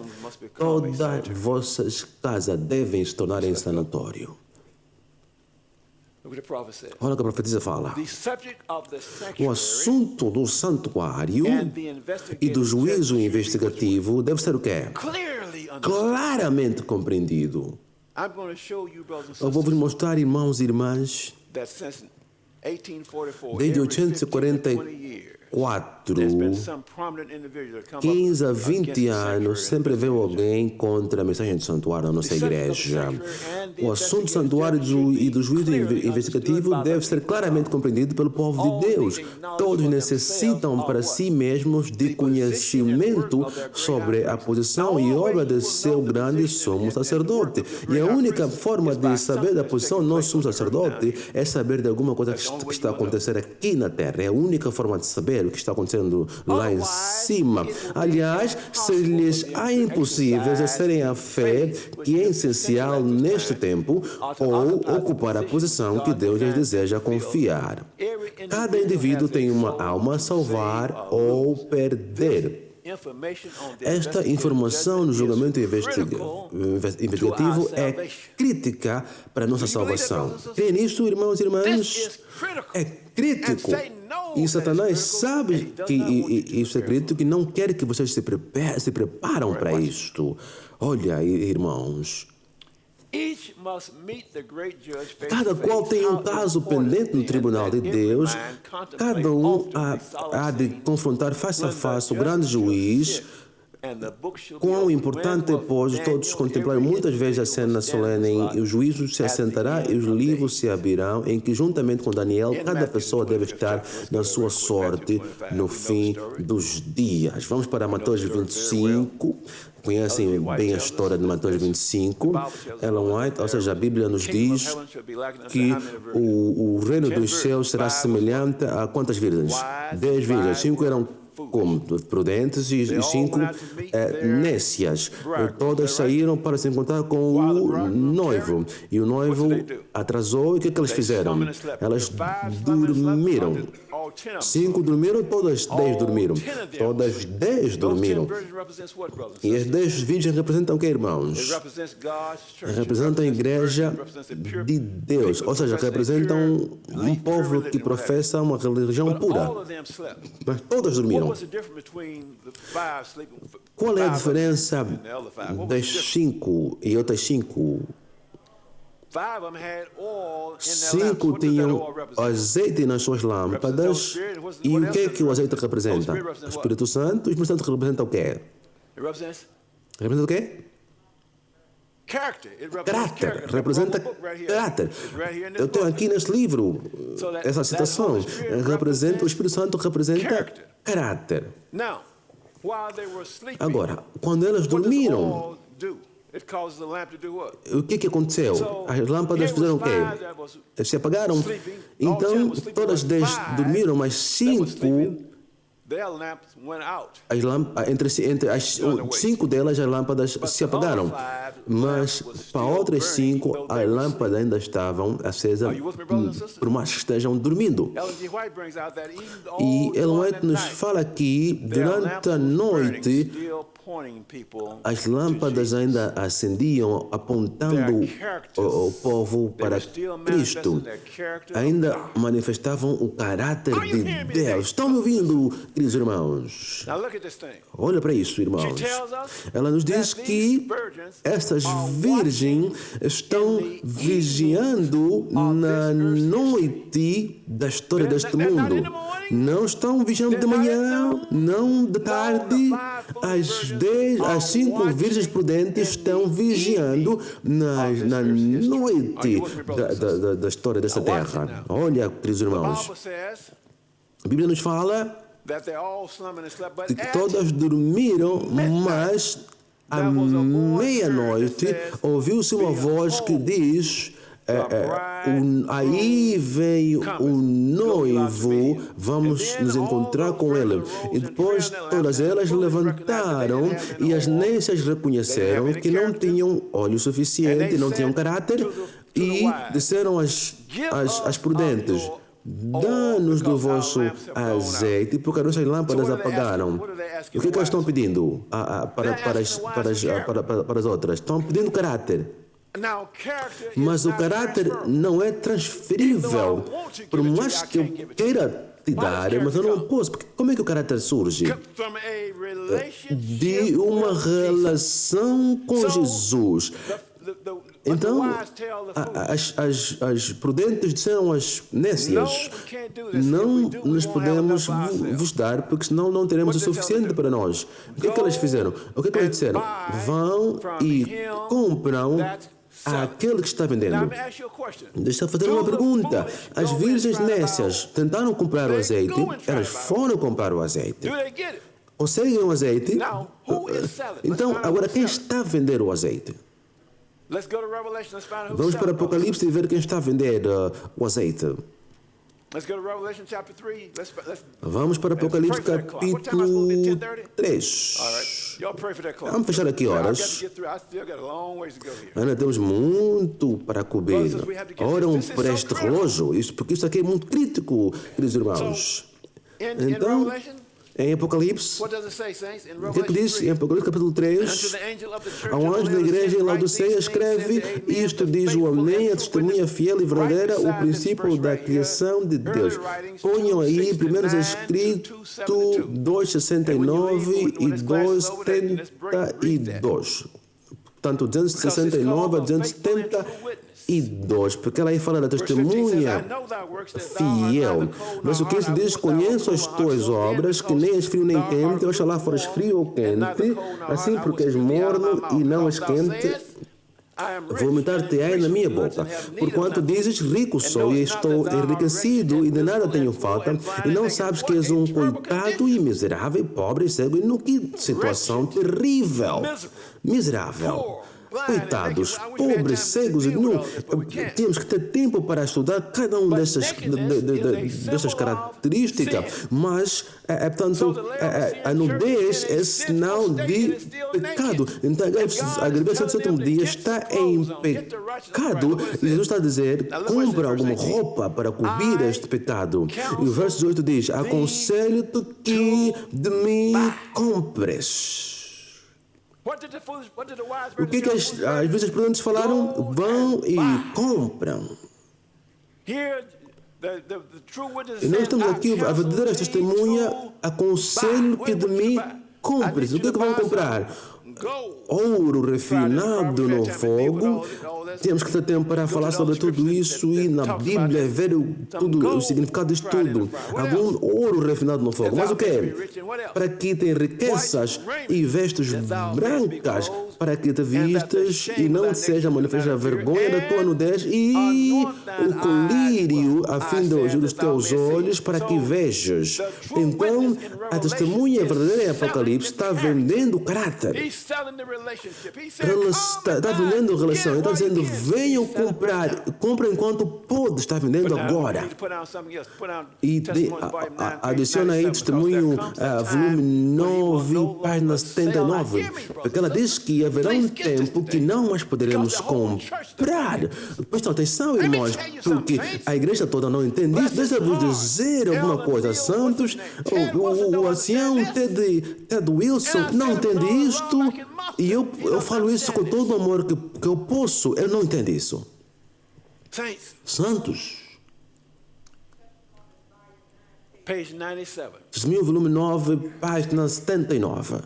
Speaker 1: Todas vossas casas devem se tornar em sanatório. Olha o que a profetisa fala. O assunto do santuário e do juízo investigativo deve ser o quê? Claramente compreendido. Eu vou vos mostrar, irmãos e irmãs, desde 1844, 15 a 20 anos, sempre veio alguém contra a mensagem do santuário na nossa igreja. O assunto do santuário e do juízo investigativo deve ser claramente compreendido pelo povo de Deus. Todos necessitam para si mesmos de conhecimento sobre a posição e obra de seu grande sumo sacerdote. E a única forma de saber da posição do nosso sumo sacerdote é saber de alguma coisa que está a acontecer aqui na terra. É a única forma de saber o que está acontecendo lá em cima. Aliás, se lhes é impossível exercerem a fé que é essencial neste tempo ou ocupar a posição que Deus lhes deseja confiar. Cada indivíduo tem uma alma a salvar ou perder. Esta informação no julgamento investigativo é crítica para a nossa salvação. Creem nisso, irmãos e irmãs? É crítico. E Satanás sabe que isso é crítico e não quer que vocês se preparam para isto. Olha, irmãos, cada qual tem um caso pendente no tribunal de Deus. Cada um há de confrontar face a face o grande juiz Quão importante é, pois, todos contemplarem muitas vezes a cena solene em que o juízo se assentará e os livros se abrirão, em que, juntamente com Daniel, cada pessoa deve estar na sua sorte no fim dos dias. Vamos para Mateus 25. Conhecem bem a história de Mateus 25. Ellen White, ou seja, a Bíblia nos diz que o reino dos céus será semelhante a quantas virgens? 10 virgens. 5 eram como prudentes e 5 nécias. Todas saíram para se encontrar com o noivo. E o noivo atrasou. E o que eles fizeram? Elas dormiram. 5 dormiram, todas 10 dormiram. Todas 10 dormiram. E as 10 virgens representam o que, irmãos? Representam a igreja de Deus. Ou seja, representam um povo que professa uma religião pura. Mas todas dormiram. Qual é a diferença das 5 e outras 5? 5 tinham azeite nas suas lâmpadas. E o que é que o azeite representa? O Espírito Santo. O Espírito Santo representa o quê? Representa o quê? Caráter. Representa caráter. Eu tenho aqui neste livro essa citação. O Espírito Santo representa caráter. Agora, quando elas dormiram, o que aconteceu? As lâmpadas fizeram o quê? Se apagaram. Então, todas 10 dormiram, mas 5... Entre as 5 delas, as lâmpadas se apagaram. Mas para outras 5, as lâmpadas ainda estavam acesas, por mais que estejam dormindo. E Ellen White nos fala que durante a noite as lâmpadas ainda acendiam, apontando o povo para Cristo. Ainda manifestavam o caráter de Deus. Estão me ouvindo, queridos irmãos? Olha para isso, irmãos. Ela nos diz que estas virgens estão vigiando na noite da história deste mundo. Não estão vigiando de manhã, não de tarde. As 5 virgens prudentes estão vigiando na noite da história dessa terra. Olha, queridos irmãos, a Bíblia nos fala de que todas dormiram, mas à meia-noite ouviu-se uma voz que diz: aí vem o noivo, vamos nos encontrar com ele. E depois todas elas levantaram e as nécias reconheceram que não tinham óleo suficiente, não tinham caráter, e disseram às prudentes: dá-nos do vosso azeite, porque as nossas lâmpadas apagaram. O que elas estão pedindo para as outras? Estão pedindo caráter. Mas o caráter não é transferível. Por mais que eu queira te dar, mas eu não posso. Porque como é que o caráter surge? De uma relação com Jesus. Então, as prudentes disseram às nécias: não nos podemos vos dar, porque senão não teremos o suficiente para nós. O que é que elas fizeram? O que é que elas disseram? Vão e compram àquele que está vendendo. Deixa eu fazer uma pergunta. As virgens nécias tentaram comprar o azeite, elas foram comprar o azeite. Conseguem o azeite? Então, agora quem está a vender o azeite? Vamos para Apocalipse e ver quem está a vender o azeite. Vamos para Apocalipse capítulo 3. Vamos fechar aqui horas. Ainda temos muito para cobrir. Oram por este relógio, porque isso aqui é muito crítico, queridos irmãos. Então, em Apocalipse, o que é que diz em Apocalipse capítulo 3? Ao anjo da igreja em Laodiceia escreve: isto diz o Amém, a testemunha fiel e verdadeira, o princípio da criação de Deus. Ponham aí primeiro escrito 2:69 e 2:72. Portanto, 269 a 270 2, porque ela aí fala da testemunha fiel. Verso 15 diz: conheço as tuas obras, que nem és frio nem quente, oxalá fores frio ou quente, assim porque és morno e não és quente, vomitar-te-ei na minha boca. Porquanto dizes: rico sou e estou enriquecido e de nada tenho falta, e não sabes que és um coitado e miserável, pobre e cego. E no que situação terrível, miserável. Coitados, pobres, cegos, não, temos que ter tempo para estudar cada uma dessas características, mas, portanto, a nudez é sinal de pecado. Então, a gravidade do sétimo dia está em pecado, e Jesus está a dizer: compra alguma roupa para cobrir este pecado. E o verso 18 diz: aconselho-te que de mim compres. O que as vezes prudentes falaram? Vão e compram. E nós temos aqui a verdadeira testemunha: aconselho que de mim compres. O que vão comprar? Ouro refinado no fogo. Temos que ter tempo para falar sobre tudo isso e na Bíblia ver o significado disso tudo. Algum ouro refinado no fogo. Mas o que é? Para que tem riquezas e vestes brancas, para que te vistas e não seja manifesta a vergonha da tua nudez, e o colírio a fim de ungir os teus olhos, para que vejas. Então, a testemunha verdadeira em Apocalipse está vendendo caráter. Ela está vendendo relação. Ele está dizendo: venham comprar. Compra enquanto pode. Está vendendo agora. E adiciona aí testemunho, volume 9, página 79. Porque ela diz que haverá um tempo que não mais poderemos comprar. Prestem atenção, irmãos, porque a igreja toda não entende isso. Deixa-vos dizer alguma coisa, santos. O ancião Ted Wilson não entende isto. E eu falo isso com todo o amor que eu posso. Ele não entende isso. Santos. Testemunho, volume 9, página 79.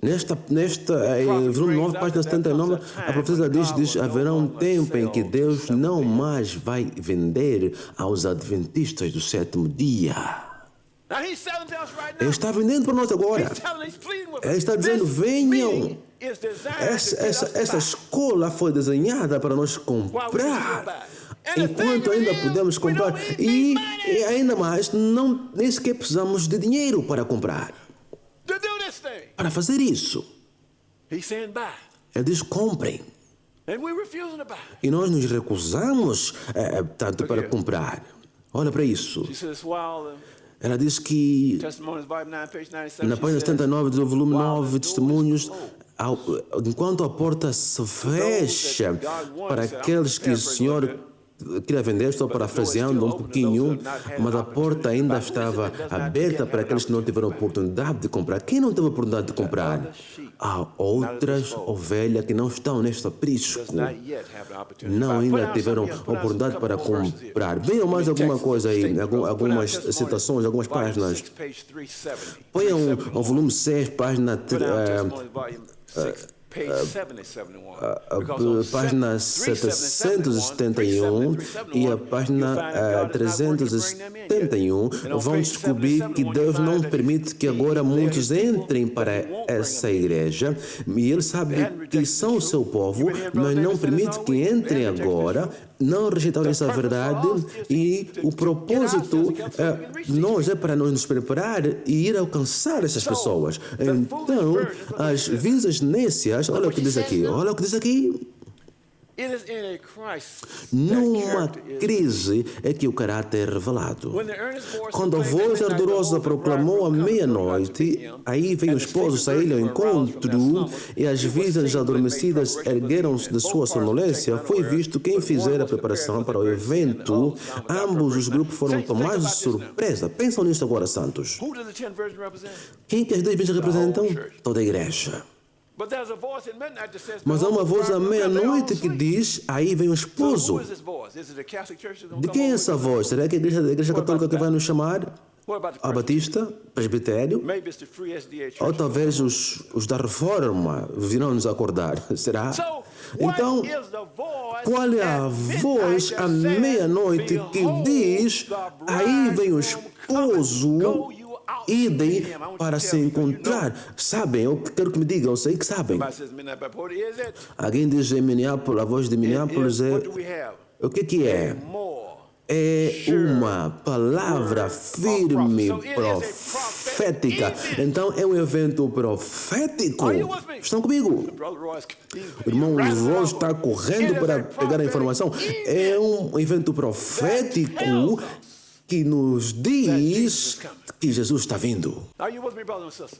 Speaker 1: Nesta volume 9, página 79, a profecia diz: haverá um tempo em que Deus não mais vai vender aos adventistas do sétimo dia. Ele está vendendo para nós agora. Ele está dizendo: venham. Essa escola foi desenhada para nós comprar. Enquanto ainda podemos comprar. E ainda mais, nem sequer precisamos de dinheiro para comprar. Para fazer isso. Ele diz: comprem. E nós nos recusamos tanto para comprar. Olha para isso. Ela diz que, na página 79 do volume 9, Testemunhos, enquanto a porta se fecha para aqueles que o Senhor queria vender, estou parafraseando um pouquinho, mas a porta ainda estava aberta para aqueles que não tiveram oportunidade de comprar. Quem não teve oportunidade de comprar? Há outras ovelhas que não estão neste aprisco. Não ainda tiveram oportunidade para comprar. Venham mais alguma coisa aí, algumas citações, algumas páginas. Ponham o volume 6, página página 771 e a página 371 vão descobrir que Deus não permite que agora muitos entrem para essa igreja, e Ele sabe que são o seu povo, mas não permite que entrem agora. Não rejeitaram essa verdade, e o propósito é para nós nos preparar e ir alcançar essas pessoas. Então, as visas nécias, olha o que diz aqui, numa crise é que o caráter é revelado. Quando a voz ardorosa proclamou à meia-noite, aí veio o esposo sair ao encontro, e as virgens adormecidas ergueram-se de sua sonolência. Foi visto quem fizera a preparação para o evento. Ambos os grupos foram tomados de surpresa. Pensam nisso agora, santos. Quem que as 10 virgens representam? Toda a igreja. Mas há uma voz à meia-noite que diz: aí vem o esposo. De quem é essa voz? Será que é a igreja católica que vai nos chamar? A Batista, Presbitério, ou talvez os da Reforma virão nos acordar, será? Então, qual é a voz à meia-noite que diz, aí vem o esposo, idem para se encontrar? Sabem? Eu quero que me digam, eu sei que sabem. Alguém diz em Minneapolis, a voz de Minneapolis é... O que é? É uma palavra firme, profética. Então é um evento profético. Estão comigo? O irmão Ross está correndo para pegar a informação. É um evento profético que nos diz que Jesus está vindo.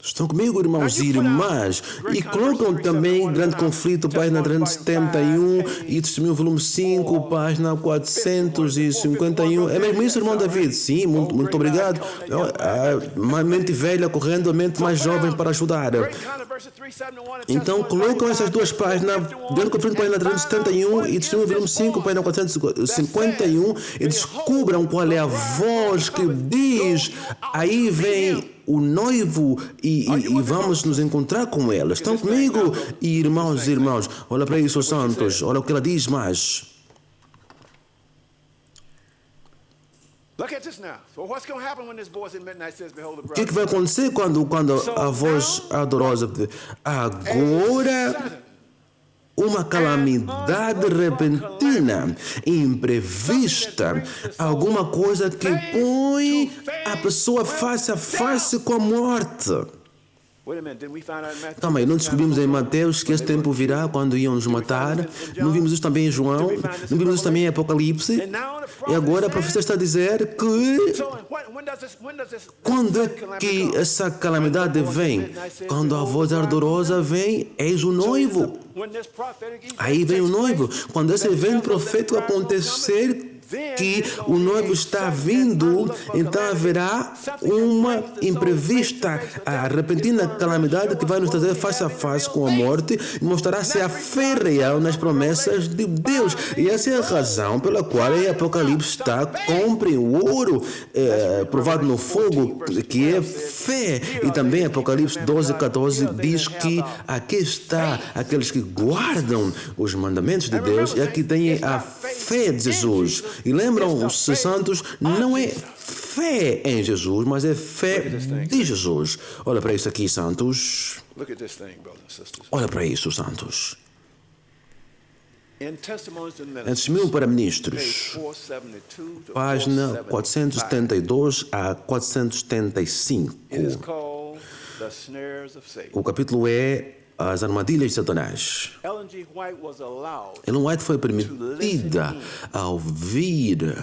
Speaker 1: Estão comigo, irmãos e irmãs? E colocam também Grande Conflito, página 371, e Testemunho, volume 5, página 451. É mesmo isso, irmão David? Sim, muito obrigado. A mente velha correndo, a mente mais jovem para ajudar. Então, colocam essas duas páginas, Grande Conflito, página 371, e Testemunho, volume 5, página 451, e descubram qual é a voz que diz, aí vem o noivo e vamos nos encontrar com ela. Estão comigo? E irmãos e irmãos, olha para isso, santos, olha o que ela diz mais. O que vai acontecer quando a voz adorosa diz, agora uma calamidade repentina, imprevista, alguma coisa que põe a pessoa face a face com a morte. Calma aí, não descobrimos em Mateus que esse tempo virá quando iam nos matar? Não vimos isso também em João? Não vimos isso também em Apocalipse? E agora a profecia está a dizer que... Quando é que essa calamidade vem? Quando a voz ardorosa vem, eis o noivo. Aí vem o noivo. Quando esse evento profético acontecer, que o noivo está vindo, então haverá uma imprevista, a repentina calamidade que vai nos trazer face a face com a morte e mostrará-se a fé real nas promessas de Deus. E essa é a razão pela qual em Apocalipse está, comprem o ouro provado no fogo, que é fé. E também Apocalipse 12:14 diz que aqui está aqueles que guardam os mandamentos de Deus e aqui têm a fé de Jesus. E lembram-se, santos, não é fé em Jesus, mas é fé de Jesus. Olha para isso aqui, santos. Olha para isso, santos. Em Testemunho para Ministros, página 472 a 475. O capítulo é As Armadilhas de Satanás. Ellen White foi permitida a ouvir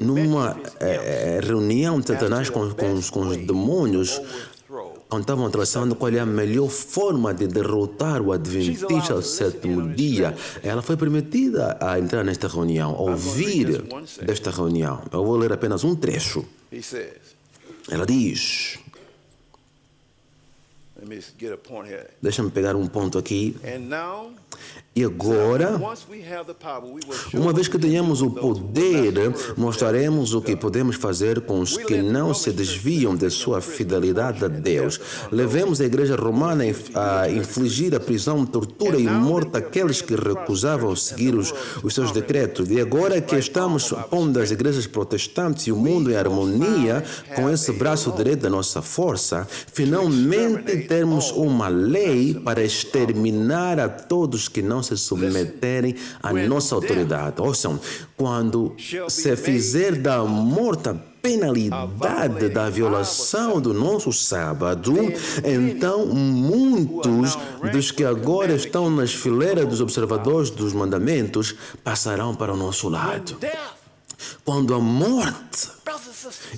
Speaker 1: numa reunião de Satanás com os demônios, quando estavam traçando qual é a melhor forma de derrotar o Adventista ao sétimo dia. Ela foi permitida a entrar nesta reunião, a ouvir desta reunião. Eu vou ler apenas um trecho. Ela diz... Deixa-me pegar um ponto aqui. E agora, uma vez que tenhamos o poder, mostraremos o que podemos fazer com os que não se desviam de sua fidelidade a Deus. Levemos a Igreja Romana a infligir a prisão, tortura e morte àqueles que recusavam seguir os seus decretos. E agora que estamos pondo as igrejas protestantes e o mundo em harmonia com esse braço direito da nossa força, finalmente temos uma lei para exterminar a todos que não se submeterem à nossa autoridade. Ouçam, quando se fizer da morte a penalidade da violação do nosso sábado, então muitos dos que agora estão nas fileiras dos observadores dos mandamentos passarão para o nosso lado. Quando a morte,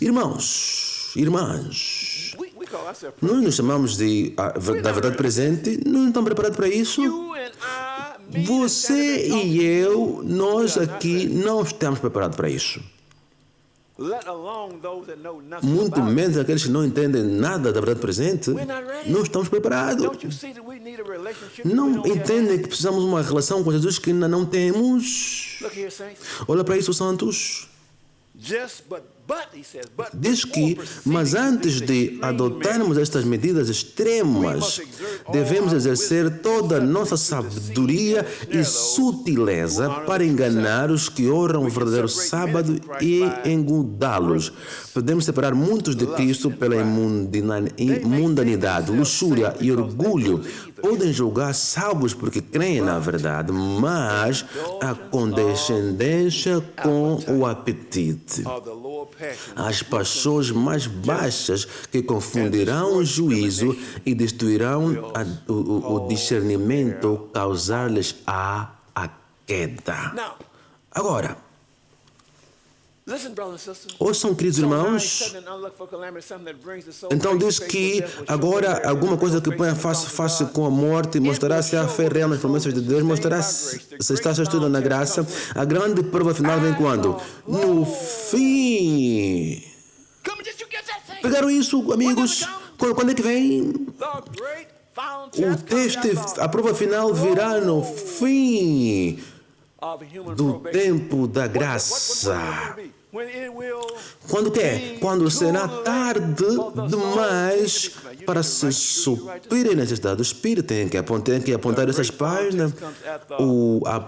Speaker 1: irmãos, irmãs, nós nos chamamos da verdade presente, não estamos preparados para isso? Você e eu, nós aqui não estamos preparados para isso. Muito menos aqueles que não entendem nada da verdade presente, não estamos preparados. Não entendem que precisamos de uma relação com Jesus que ainda não temos. Olha para isso, santos. Diz que, mas antes de adotarmos estas medidas extremas, devemos exercer toda a nossa sabedoria e sutileza para enganar os que honram o verdadeiro sábado e engodá-los. Podemos separar muitos de Cristo pela mundanidade, luxúria e orgulho. Podem julgar salvos porque creem na verdade, mas a condescendência com o apetite, as paixões mais baixas que confundirão o juízo e destruirão o discernimento, causar-lhes a queda. Agora, ouçam, queridos irmãos, então diz que agora alguma coisa que põe face a face com a morte mostrará se há fé real nas promessas de Deus, mostrará se está estudando na graça. A grande prova final vem quando? No fim. Pegaram isso, amigos? Quando é que vem? O teste, a prova final virá no fim do tempo da graça. Quando quer? Quando será tarde demais para se suprir a necessidade do Espírito. Tem que apontar essas páginas. A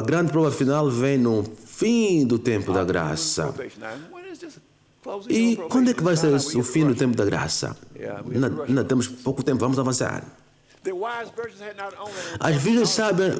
Speaker 1: grande prova final vem no fim do tempo da graça. E quando é que vai ser o fim do tempo da graça? Ainda temos pouco tempo, vamos avançar. As virgens sábias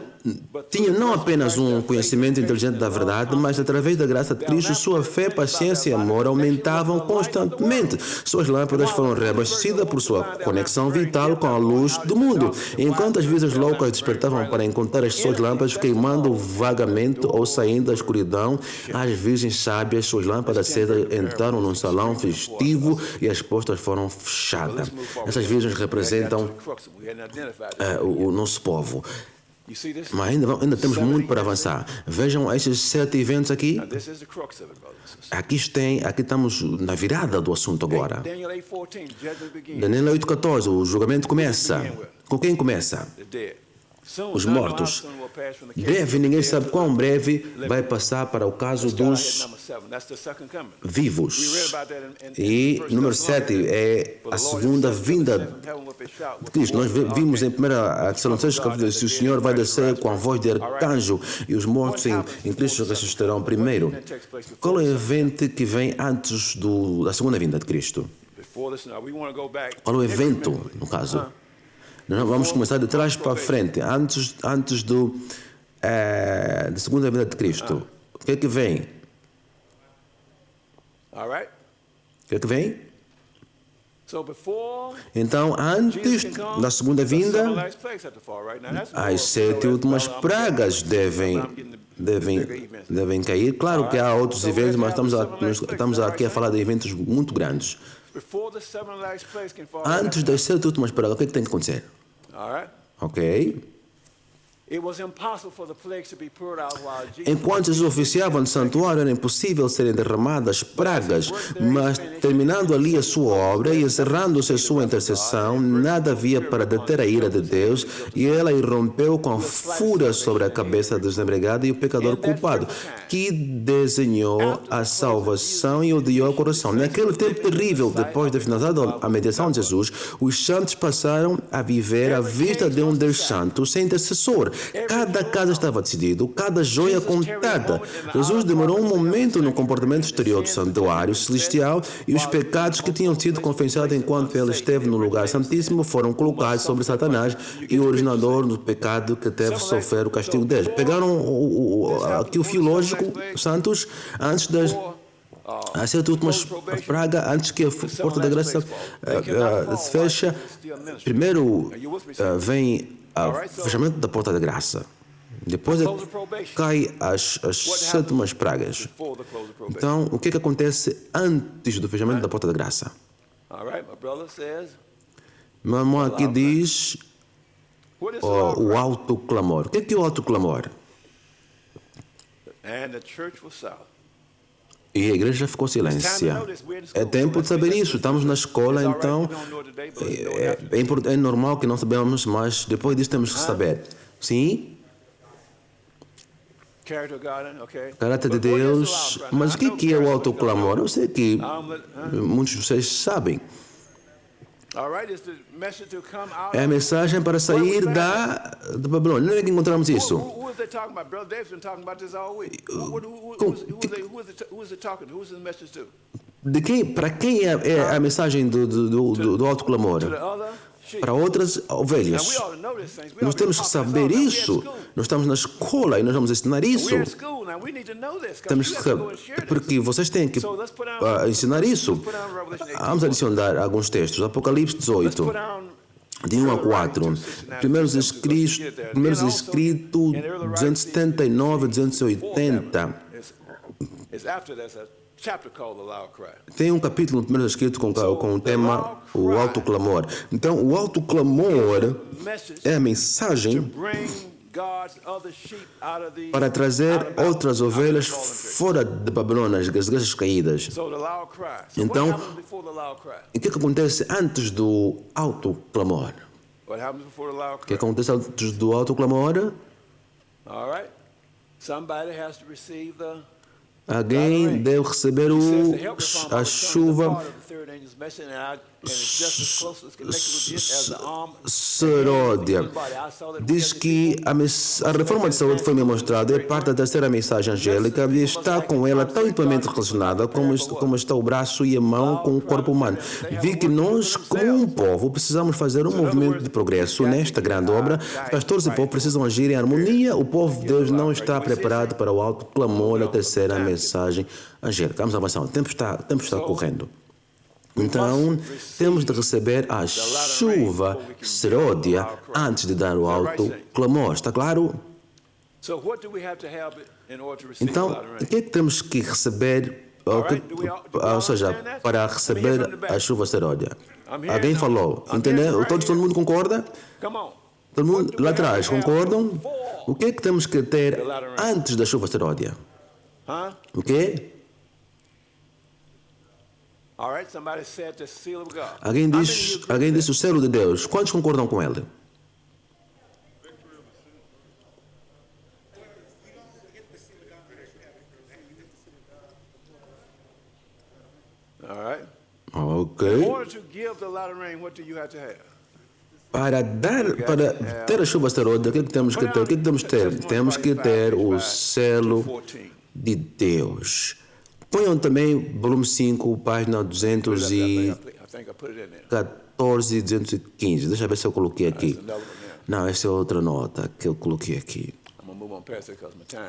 Speaker 1: tinham não apenas um conhecimento inteligente da verdade, mas através da graça de Cristo, sua fé, paciência e amor aumentavam constantemente. Suas lâmpadas foram reabastecidas por sua conexão vital com a luz do mundo. Enquanto as virgens loucas despertavam para encontrar as suas lâmpadas queimando vagamente ou saindo da escuridão, as virgens sábias, suas lâmpadas acesas, entraram num salão festivo e as portas foram fechadas. Essas virgens representam o nosso povo. Mas ainda temos muito para avançar. Vejam estes 7 eventos aqui. Aqui estamos na virada do assunto agora. Daniel 8:14, o julgamento começa. Com quem começa? Os mortos. Breve, ninguém sabe quão breve vai passar para o caso dos vivos. E número 7 é a segunda vinda de Cristo. Nós vimos em 1 Tessalonicenses capítulo 2, o Senhor vai descer com a voz de arcanjo e os mortos em Cristo ressuscitarão primeiro. Qual é o evento que vem antes da segunda vinda de Cristo? Qual é o evento, no caso? Nós vamos começar de trás para frente, antes da segunda vinda de Cristo. O que é que vem? O que é que vem? Então, antes da segunda vinda, as 7 últimas pragas devem cair. Claro que há outros eventos, mas estamos aqui a falar de eventos muito grandes. Antes das 7 últimas pragas, o que é que tem que acontecer? Ok? Enquanto Jesus oficiava no santuário, era impossível serem derramadas pragas, mas terminando ali a sua obra e encerrando-se a sua intercessão, nada havia para deter a ira de Deus, e ela irrompeu com fúria sobre a cabeça do desembriagado e o pecador culpado, que desenhou a salvação e odiou a correção. Naquele tempo terrível, depois de finalizada a mediação de Jesus, os santos passaram a viver à vista de um Deus santo, sem intercessor. Cada casa estava decidido, cada joia contada. Jesus demorou um momento no comportamento exterior do santuário celestial e os pecados que tinham sido confessados enquanto ele esteve no lugar santíssimo foram colocados sobre Satanás e o originador do pecado que teve sofrer o castigo deles. Pegaram aqui o fio lógico, santos, antes das as 7 últimas pragas, antes que a porta da graça se feche. Primeiro vem o fechamento da porta da graça. Depois cai as 7 últimas pragas. Então, o que acontece antes do fechamento da porta da graça? Meu irmão aqui diz o alto clamor. O que é o alto clamor? E a igreja ficou silência. É tempo de saber isso. Estamos na escola, então é normal que não sabemos, mas depois disso temos que saber. Sim? Caráter de Deus. Mas o que é o autoclamor? Eu sei que muitos de vocês sabem. É a mensagem para sair da Babilônia. Onde é que encontramos isso? Para quem é a mensagem do autoclamor? Para outras ovelhas. Nós temos que saber isso. Nós estamos na escola e nós vamos ensinar isso. Temos que saber, porque vocês têm que ensinar isso. Vamos adicionar alguns textos. Apocalipse 18, de 1 a 4. Primeiros escritos 279 a 280. Tem um capítulo no primeiro escrito com o tema o autoclamor. Então, o autoclamor é a mensagem para trazer outras ovelhas fora de Babilônia, as igrejas caídas. Então, o que acontece antes do autoclamor? O que acontece antes do autoclamor? Alguém deve receber a chuva seródia. Diz que a reforma de saúde foi me mostrada, é parte da terceira mensagem angélica e está com ela tão intimamente relacionada como está o braço e a mão com o corpo humano. Vi que nós, como um povo, precisamos fazer um movimento de progresso nesta grande obra. Pastores e povo precisam agir em harmonia. O povo de Deus não está preparado para o autoclamor da terceira mensagem angélica. Vamos avançar. O tempo está correndo. Então, temos de receber a chuva seródia antes de dar o autoclamor. Está claro? Então, o que é que temos que receber, ou seja, para receber a chuva seródia? Alguém falou. Entendeu? Todo mundo concorda? Todo mundo lá atrás concordam? O que é que temos que ter antes da chuva seródia? O quê? Alguém disse o selo de Deus. Quantos concordam com ele? Ok. Para ter a chuva seródia, o que temos que ter? Temos que ter o selo de Deus. Ponham também volume 5, página 214 e 215. Deixa eu ver se eu coloquei aqui. Não, essa é outra nota que eu coloquei aqui.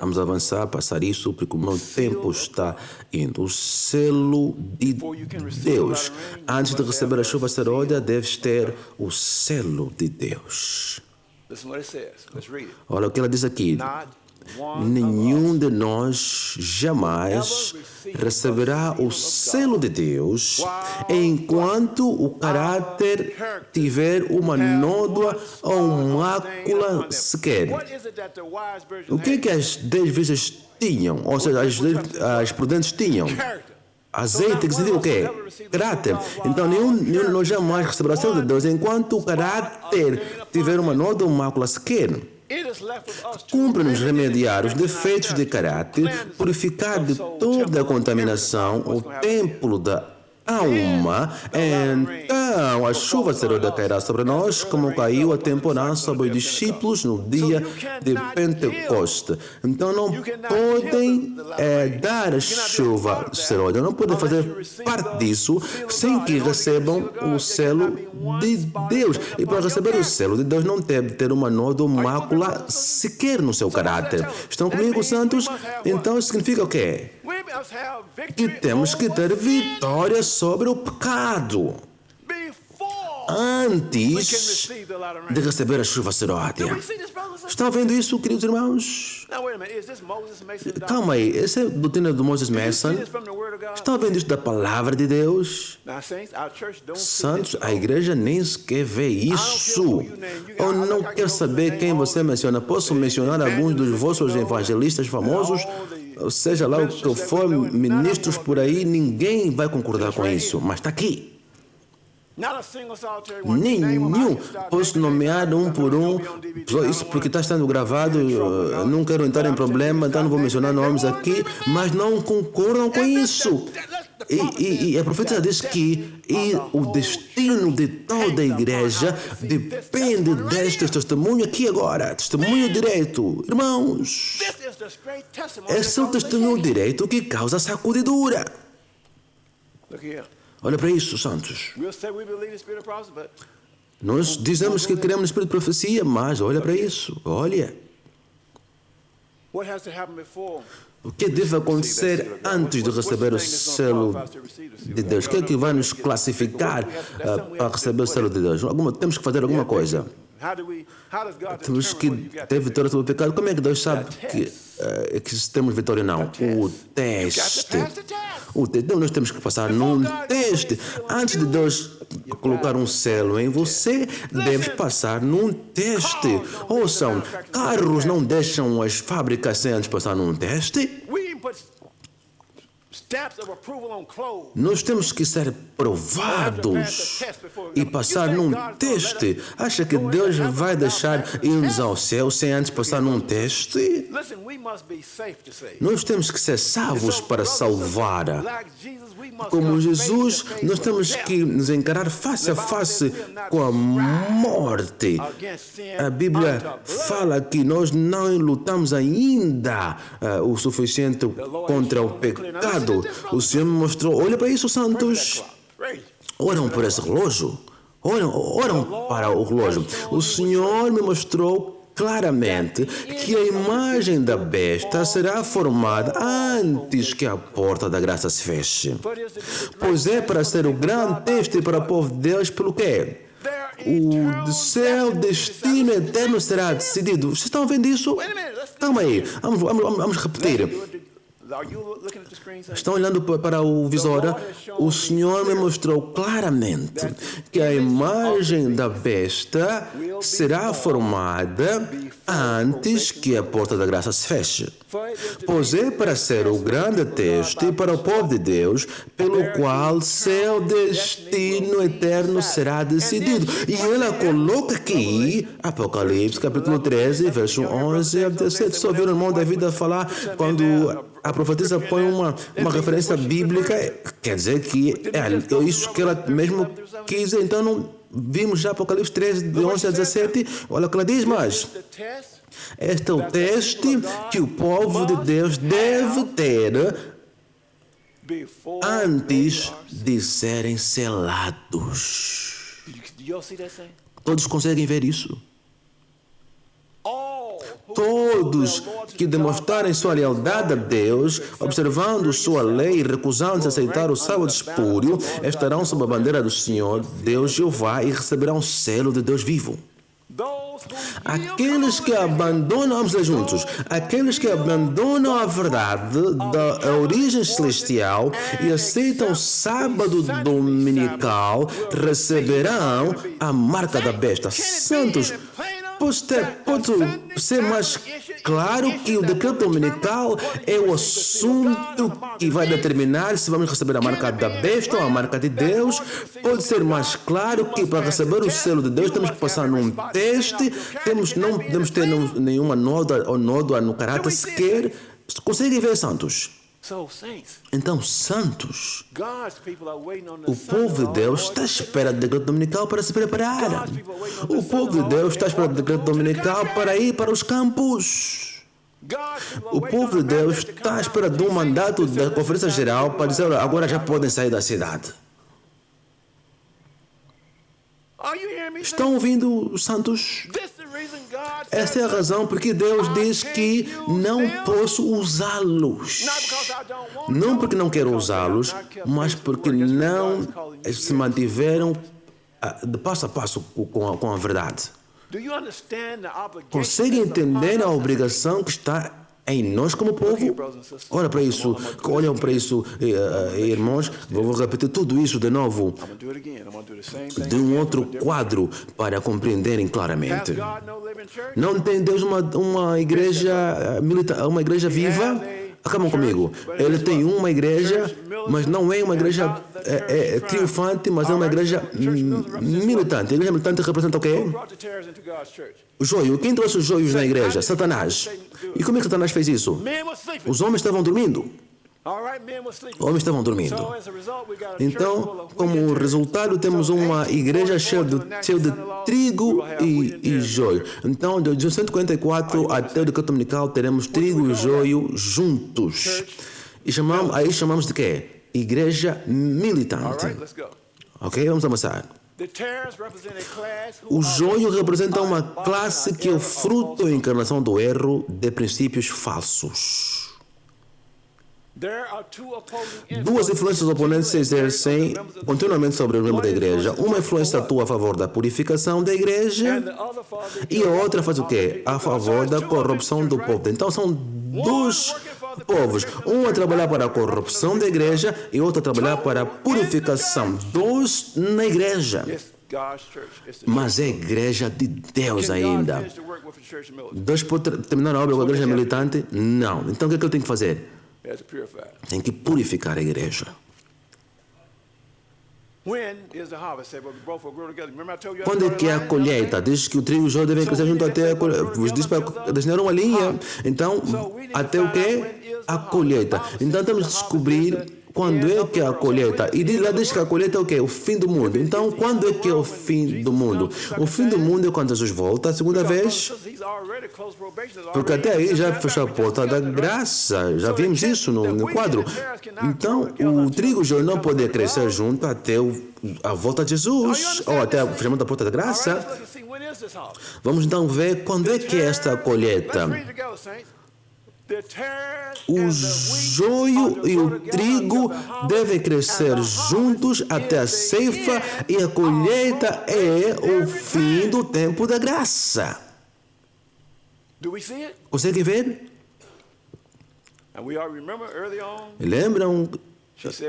Speaker 1: Vamos avançar, passar isso, porque o meu tempo está indo. O selo de Deus. Antes de receber a chuva seródia, deves ter o selo de Deus. Olha o que ela diz aqui. Nenhum de nós jamais receberá o selo de Deus enquanto o caráter tiver uma nódoa ou mácula sequer. O que as 10 virgens tinham? Ou seja, as prudentes tinham? Azeite, que significa o quê? Caráter. Então, nenhum de nós jamais receberá o selo de Deus enquanto o caráter tiver uma nódoa ou mácula sequer. Cumpre-nos remediar os defeitos de caráter, purificar de toda a contaminação o templo da alma. Então a chuva seródia cairá sobre nós, como caiu a temporada sobre os discípulos no dia de Pentecoste. Então não podem dar a chuva seródia, não podem fazer parte disso sem que recebam o selo de Deus. E para receber o selo de Deus não deve ter uma nódoa ou mácula sequer no seu caráter. Estão comigo, santos? Então isso significa o quê? Que temos que ter vitória sobre o pecado antes de receber a chuva seródia. Estão vendo isso, queridos irmãos? Calma aí, essa é a doutrina do Moses Mason. Estão vendo isso da palavra de Deus? Santos, a igreja nem sequer vê isso. Eu não quero saber quem você menciona. Posso mencionar alguns dos vossos evangelistas famosos? Seja lá o que for, ministros por aí, ninguém vai concordar com isso. Mas está aqui. Nenhum. Posso nomear um por um. Isso porque está sendo gravado. Não quero entrar em problema, então não vou mencionar nomes aqui, mas não concordam com isso. E a profetisa diz que o destino de toda a igreja depende deste testemunho aqui agora. Testemunho direito. Irmãos, esse é o testemunho direito que causa sacudidura. Olha para isso, santos. Nós dizemos que queremos no espírito de profecia, mas olha para isso. Olha. O que deve acontecer antes de receber o selo de Deus? O que é que vai nos classificar para receber o selo de Deus? Temos que fazer alguma coisa. Temos que ter vitória sobre o pecado. Como é que Deus sabe que temos vitória ou não? O teste. Nós temos que passar num teste. Antes de Deus colocar um selo em você, deves passar num teste. Ouçam, carros não deixam as fábricas sem antes passar num teste. Nós temos que ser provados e passar num teste. Acha que Deus vai deixar irmos ao céu sem antes passar num teste? Nós temos que ser salvos para salvar. Como Jesus, nós temos que nos encarar face a face com a morte. A Bíblia fala que nós não lutamos ainda o suficiente contra o pecado. O Senhor me mostrou, olha para isso, santos. Olham para esse relógio. Olham para o relógio. O Senhor me mostrou claramente que a imagem da besta será formada antes que a porta da graça se feche. Pois é para ser o grande teste para o povo de Deus, pelo quê? O seu destino eterno será decidido. Vocês estão vendo isso? Calma aí, vamos repetir. Estão olhando para o visor. O Senhor me mostrou claramente que a imagem da besta será formada antes que a porta da graça se feche. Pois é para ser o grande teste para o povo de Deus, pelo qual seu destino eterno será decidido. E ela coloca aqui, Apocalipse, capítulo 13, verso 11 a 17. Só viram o irmão David a falar quando a profetisa põe uma referência bíblica, quer dizer que é isso que ela mesmo quis. Então não vimos já Apocalipse 13, de 11 a 17. Olha o que ela diz, mas este é o teste que o povo de Deus deve ter antes de serem selados. Todos conseguem ver isso? Todos que demonstrarem sua lealdade a Deus, observando sua lei e recusando-se a aceitar o sábado espúrio, estarão sob a bandeira do Senhor, Deus Jeová, e receberão o selo de Deus vivo. Aqueles que abandonam, vamos ler juntos, aqueles que abandonam a verdade da origem celestial e aceitam o sábado dominical, receberão a marca da besta. Santos, pode ser mais claro que o decreto dominical é o assunto que vai determinar se vamos receber a marca da besta ou a marca de Deus. Pode ser mais claro que para receber o selo de Deus temos que passar num teste, não podemos ter nenhuma nódoa no caráter sequer. Conseguem ver, santos? Então, santos, o povo de Deus está à espera do decreto dominical para se preparar. O povo de Deus está à espera do decreto dominical para ir para os campos. O povo de Deus está à espera de um mandato da Conferência Geral para dizer, agora já podem sair da cidade. Estão ouvindo, santos? Esta é a razão porque Deus diz que não posso usá-los. Não porque não quero usá-los, mas porque não se mantiveram de passo a passo com a verdade. Conseguem entender a obrigação que está em nós como povo? Olham para isso, irmãos. Vou repetir tudo isso de novo, de um outro quadro, para compreenderem claramente. Não tem Deus uma igreja viva? Acabam comigo. Ele tem uma igreja Mas não é uma igreja triunfante, mas é uma igreja militante. A igreja militante representa o quê? O joio. Quem trouxe os joios na igreja? Satanás. E como é que Satanás fez isso? Os homens estavam dormindo. Os homens estavam dormindo. Então, como resultado, temos uma igreja cheia de trigo e joio. Então, de 144 até o decreto dominical, teremos trigo e joio juntos. E aí chamamos de quê? Igreja militante. Ok? Vamos avançar. O joio representa uma classe que é o fruto e encarnação do erro de princípios falsos. Duas influências oponentes se exercem continuamente sobre o membro da igreja. Uma influência atua a favor da purificação da igreja e a outra faz o quê? A favor da corrupção do povo. Então são dois povos. Um a trabalhar para a corrupção da igreja e outro a trabalhar para a purificação. Dois na igreja. Mas é a igreja de Deus ainda. Deus pode terminar a obra com a igreja militante? Não. Então o que é que ele tem que fazer? Tem que purificar a igreja. Quando é que é a colheita? Diz que o trigo e o joio devem crescer junto até a colheita. Diz para desenhar uma linha. Então, até o quê? A colheita. Então, temos que descobrir quando é que é a colheita. E lá diz que a colheita é o quê? O fim do mundo. Então, quando é que é o fim do mundo? O fim do mundo é quando Jesus volta a segunda vez. Porque até aí já fechou a porta da graça. Já vimos isso no quadro. Então, o trigo e o joio não podem crescer junto até a volta de Jesus. Ou até o fechamento da porta da graça. Vamos então ver quando é que é esta colheita. O joio e o trigo devem crescer juntos até a ceifa e a colheita é o fim do tempo da graça. Consegue ver? Lembram?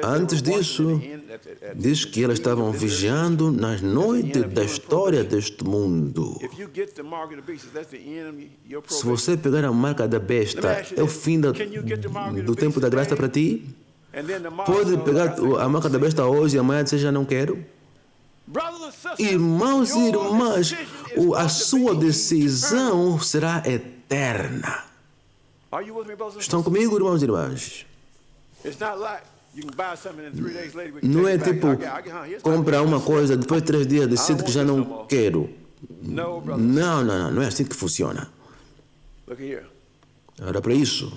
Speaker 1: Antes disso, diz que elas estavam vigiando nas noites da história deste mundo. Se você pegar a marca da besta, é o fim do tempo da graça para ti? Pode pegar a marca da besta hoje e amanhã você já não quero? Irmãos e irmãs, a sua decisão será eterna. Estão comigo, irmãos e irmãs? Não é tipo, comprar uma coisa, depois de 3 dias decide que já não quero. Não é assim que funciona. Olha para isso.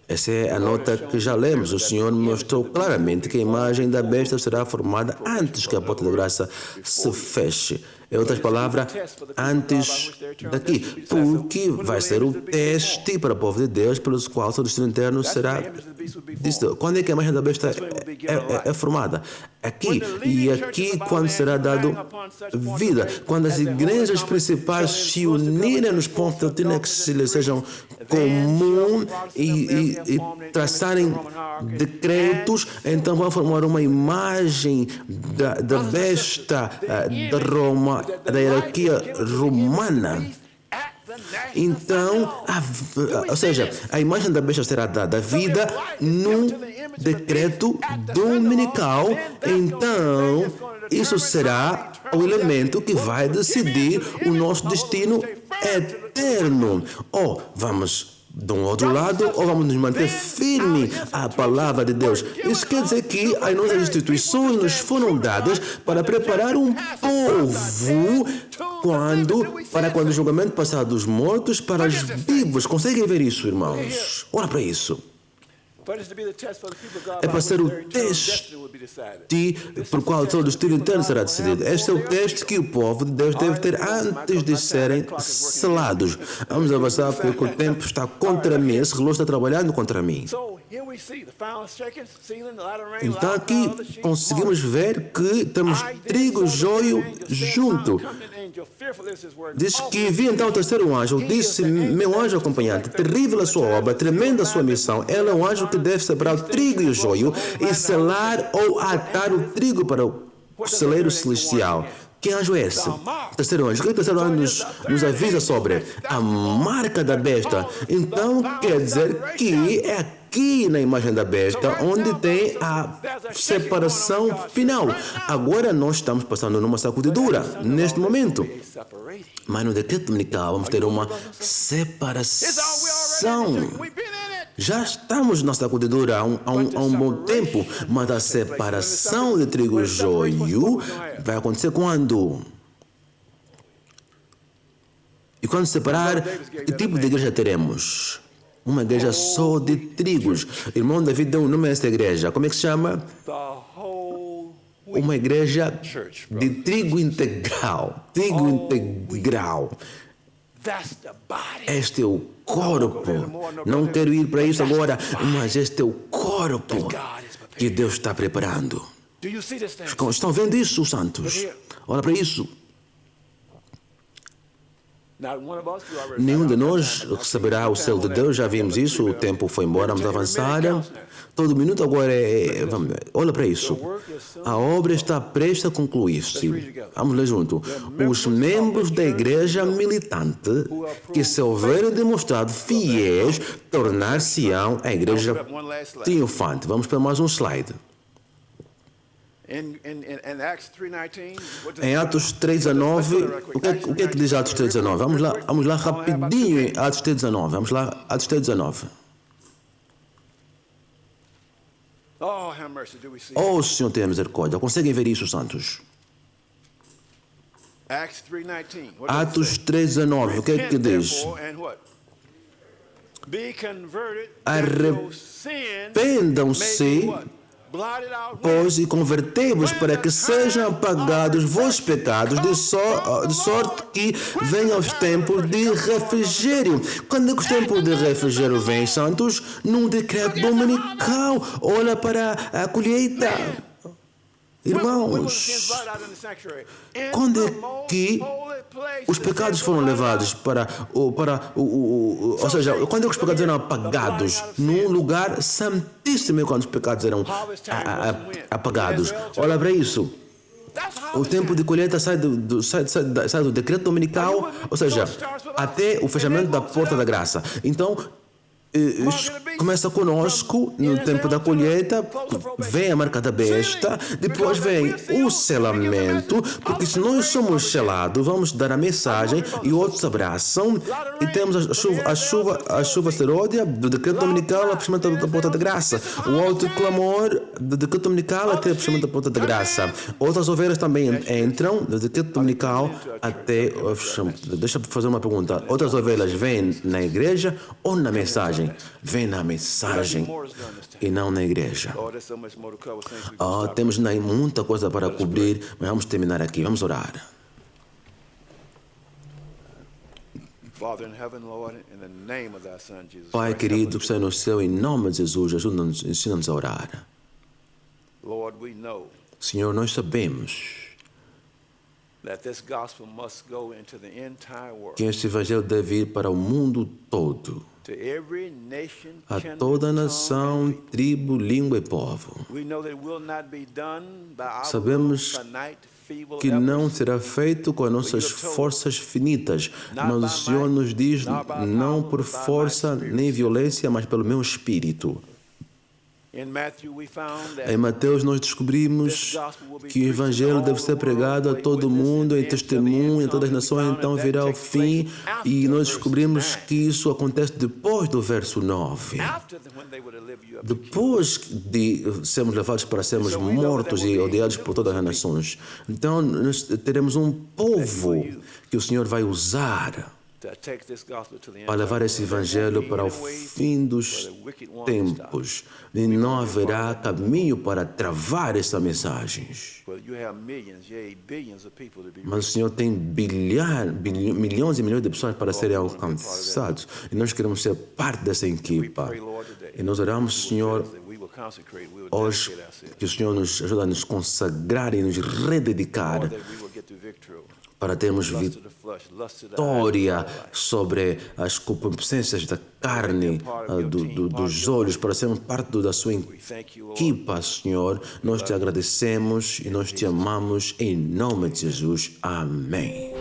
Speaker 1: Essa é a nota que já lemos. O Senhor mostrou claramente que a imagem da besta será formada antes que a porta da graça se feche. Em outras palavras, antes daqui. Porque vai ser o teste para o povo de Deus, pelo qual o destino eterno será. Quando é que a imagem da besta é formada? Aqui. E aqui, quando será dado vida. Quando as igrejas principais se unirem nos pontos de doutrina que lhes sejam comum e traçarem decretos, então vão formar uma imagem da besta da Roma, da hierarquia romana. Então, ou seja, a imagem da besta será dada vida num decreto dominical. Então, isso será o elemento que vai decidir o nosso destino eterno. Ou vamos de um outro lado, ou vamos nos manter firmes à palavra de Deus. Isso quer dizer que as nossas instituições nos foram dadas para preparar um povo para quando o julgamento passar dos mortos para os vivos. Conseguem ver isso, irmãos? Olha para isso. É para ser o teste por qual todo o destino eterno será decidido. Este é o teste que o povo de Deus deve ter antes de serem selados. Vamos avançar porque o tempo está contra mim. Esse relógio está trabalhando contra mim. Então aqui conseguimos ver que temos trigo e joio junto. Diz que vi então o terceiro anjo, disse meu anjo acompanhante, terrível a sua obra, tremenda a sua missão. Ela é um anjo que deve separar o trigo e o joio e selar ou atar o trigo para o celeiro celestial. Que anjo é esse? Terceiro anjo. O que o terceiro anjo nos avisa sobre? A marca da besta. Então, quer dizer que é aqui na imagem da besta onde tem a separação final. Agora nós estamos passando numa sacudidura, neste momento. Mas no decreto dominical vamos ter uma separação. Já estamos na sacudidura há um bom tempo, mas a separação de trigo e joio vai acontecer quando? E quando separar, que tipo de igreja teremos? Uma igreja só de trigos. Irmão David deu um nome a essa igreja. Como é que se chama? Uma igreja de trigo integral. Trigo integral. Este é o corpo. Não quero ir para isso agora, mas este é o corpo que Deus está preparando. Estão vendo isso, santos? Olha para isso. Nenhum de nós receberá o selo de Deus, já vimos isso, o tempo foi embora, vamos avançar. Todo minuto agora olha para isso. A obra está prestes a concluir-se. Vamos ler junto. Os membros da igreja militante que se houverem demonstrado fiéis tornar-se-ão a igreja triunfante. Vamos para mais um slide. Em Atos 3:19, o que é que diz Atos 3:19? Vamos lá rapidinho em Atos 3:19. Vamos lá, Atos 3:19. Oh, Senhor, tenha misericórdia. Conseguem ver isso, santos? Atos 3:19, o que é que diz? Arrependam-se, pois, e convertei-vos para que sejam apagados vossos pecados, de sorte que venham os tempos de refrigério. Quando é que os tempos de refrigério vêm, santos? Num decreto dominical. Olha para a colheita. Irmãos, quando é que os pecados foram levados ou seja, quando é que os pecados eram apagados? Num lugar santíssimo é quando os pecados eram apagados. Olha para isso. O tempo de colheita sai do decreto dominical, ou seja, até o fechamento da porta da graça. Então, começa conosco no tempo da colheita, vem a marca da besta, depois vem o selamento, porque se nós somos selados, vamos dar a mensagem e outros abraçam, e temos a chuva seródia do decreto dominical ao fechamento da porta da graça, o alto clamor do decreto dominical até o fechamento da porta da graça. Outras ovelhas também entram do decreto dominical até o fechamento. Deixa eu fazer uma pergunta. Outras ovelhas vêm na igreja ou na mensagem? Vem na mensagem e não na igreja. Temos muita coisa para cobrir, mas vamos terminar aqui. Vamos orar. Pai querido que está no céu, em nome de Jesus, ajuda-nos, ensina-nos a orar. Senhor, nós sabemos que este evangelho deve ir para o mundo todo, a toda nação, tribo, língua e povo. Sabemos que não será feito com as nossas forças finitas, mas o Senhor nos diz, não por força nem violência, mas pelo meu espírito. Em Mateus nós descobrimos que o Evangelho deve ser pregado a todo mundo, em testemunho, em todas as nações, então virá o fim, e nós descobrimos que isso acontece depois do verso 9. Depois de sermos levados para sermos mortos e odiados por todas as nações. Então nós teremos um povo que o Senhor vai usar para levar esse evangelho para o fim dos tempos, e não haverá caminho para travar essa mensagem. Mas o Senhor tem milhões e milhões de pessoas para serem alcançados, e nós queremos ser parte dessa equipa. E nós oramos, Senhor, hoje, que o Senhor nos ajude a nos consagrar e nos rededicar para termos vitória sobre as concupiscências da carne, dos olhos, para sermos parte da sua equipa, Senhor. Nós te agradecemos e nós te amamos em nome de Jesus. Amém.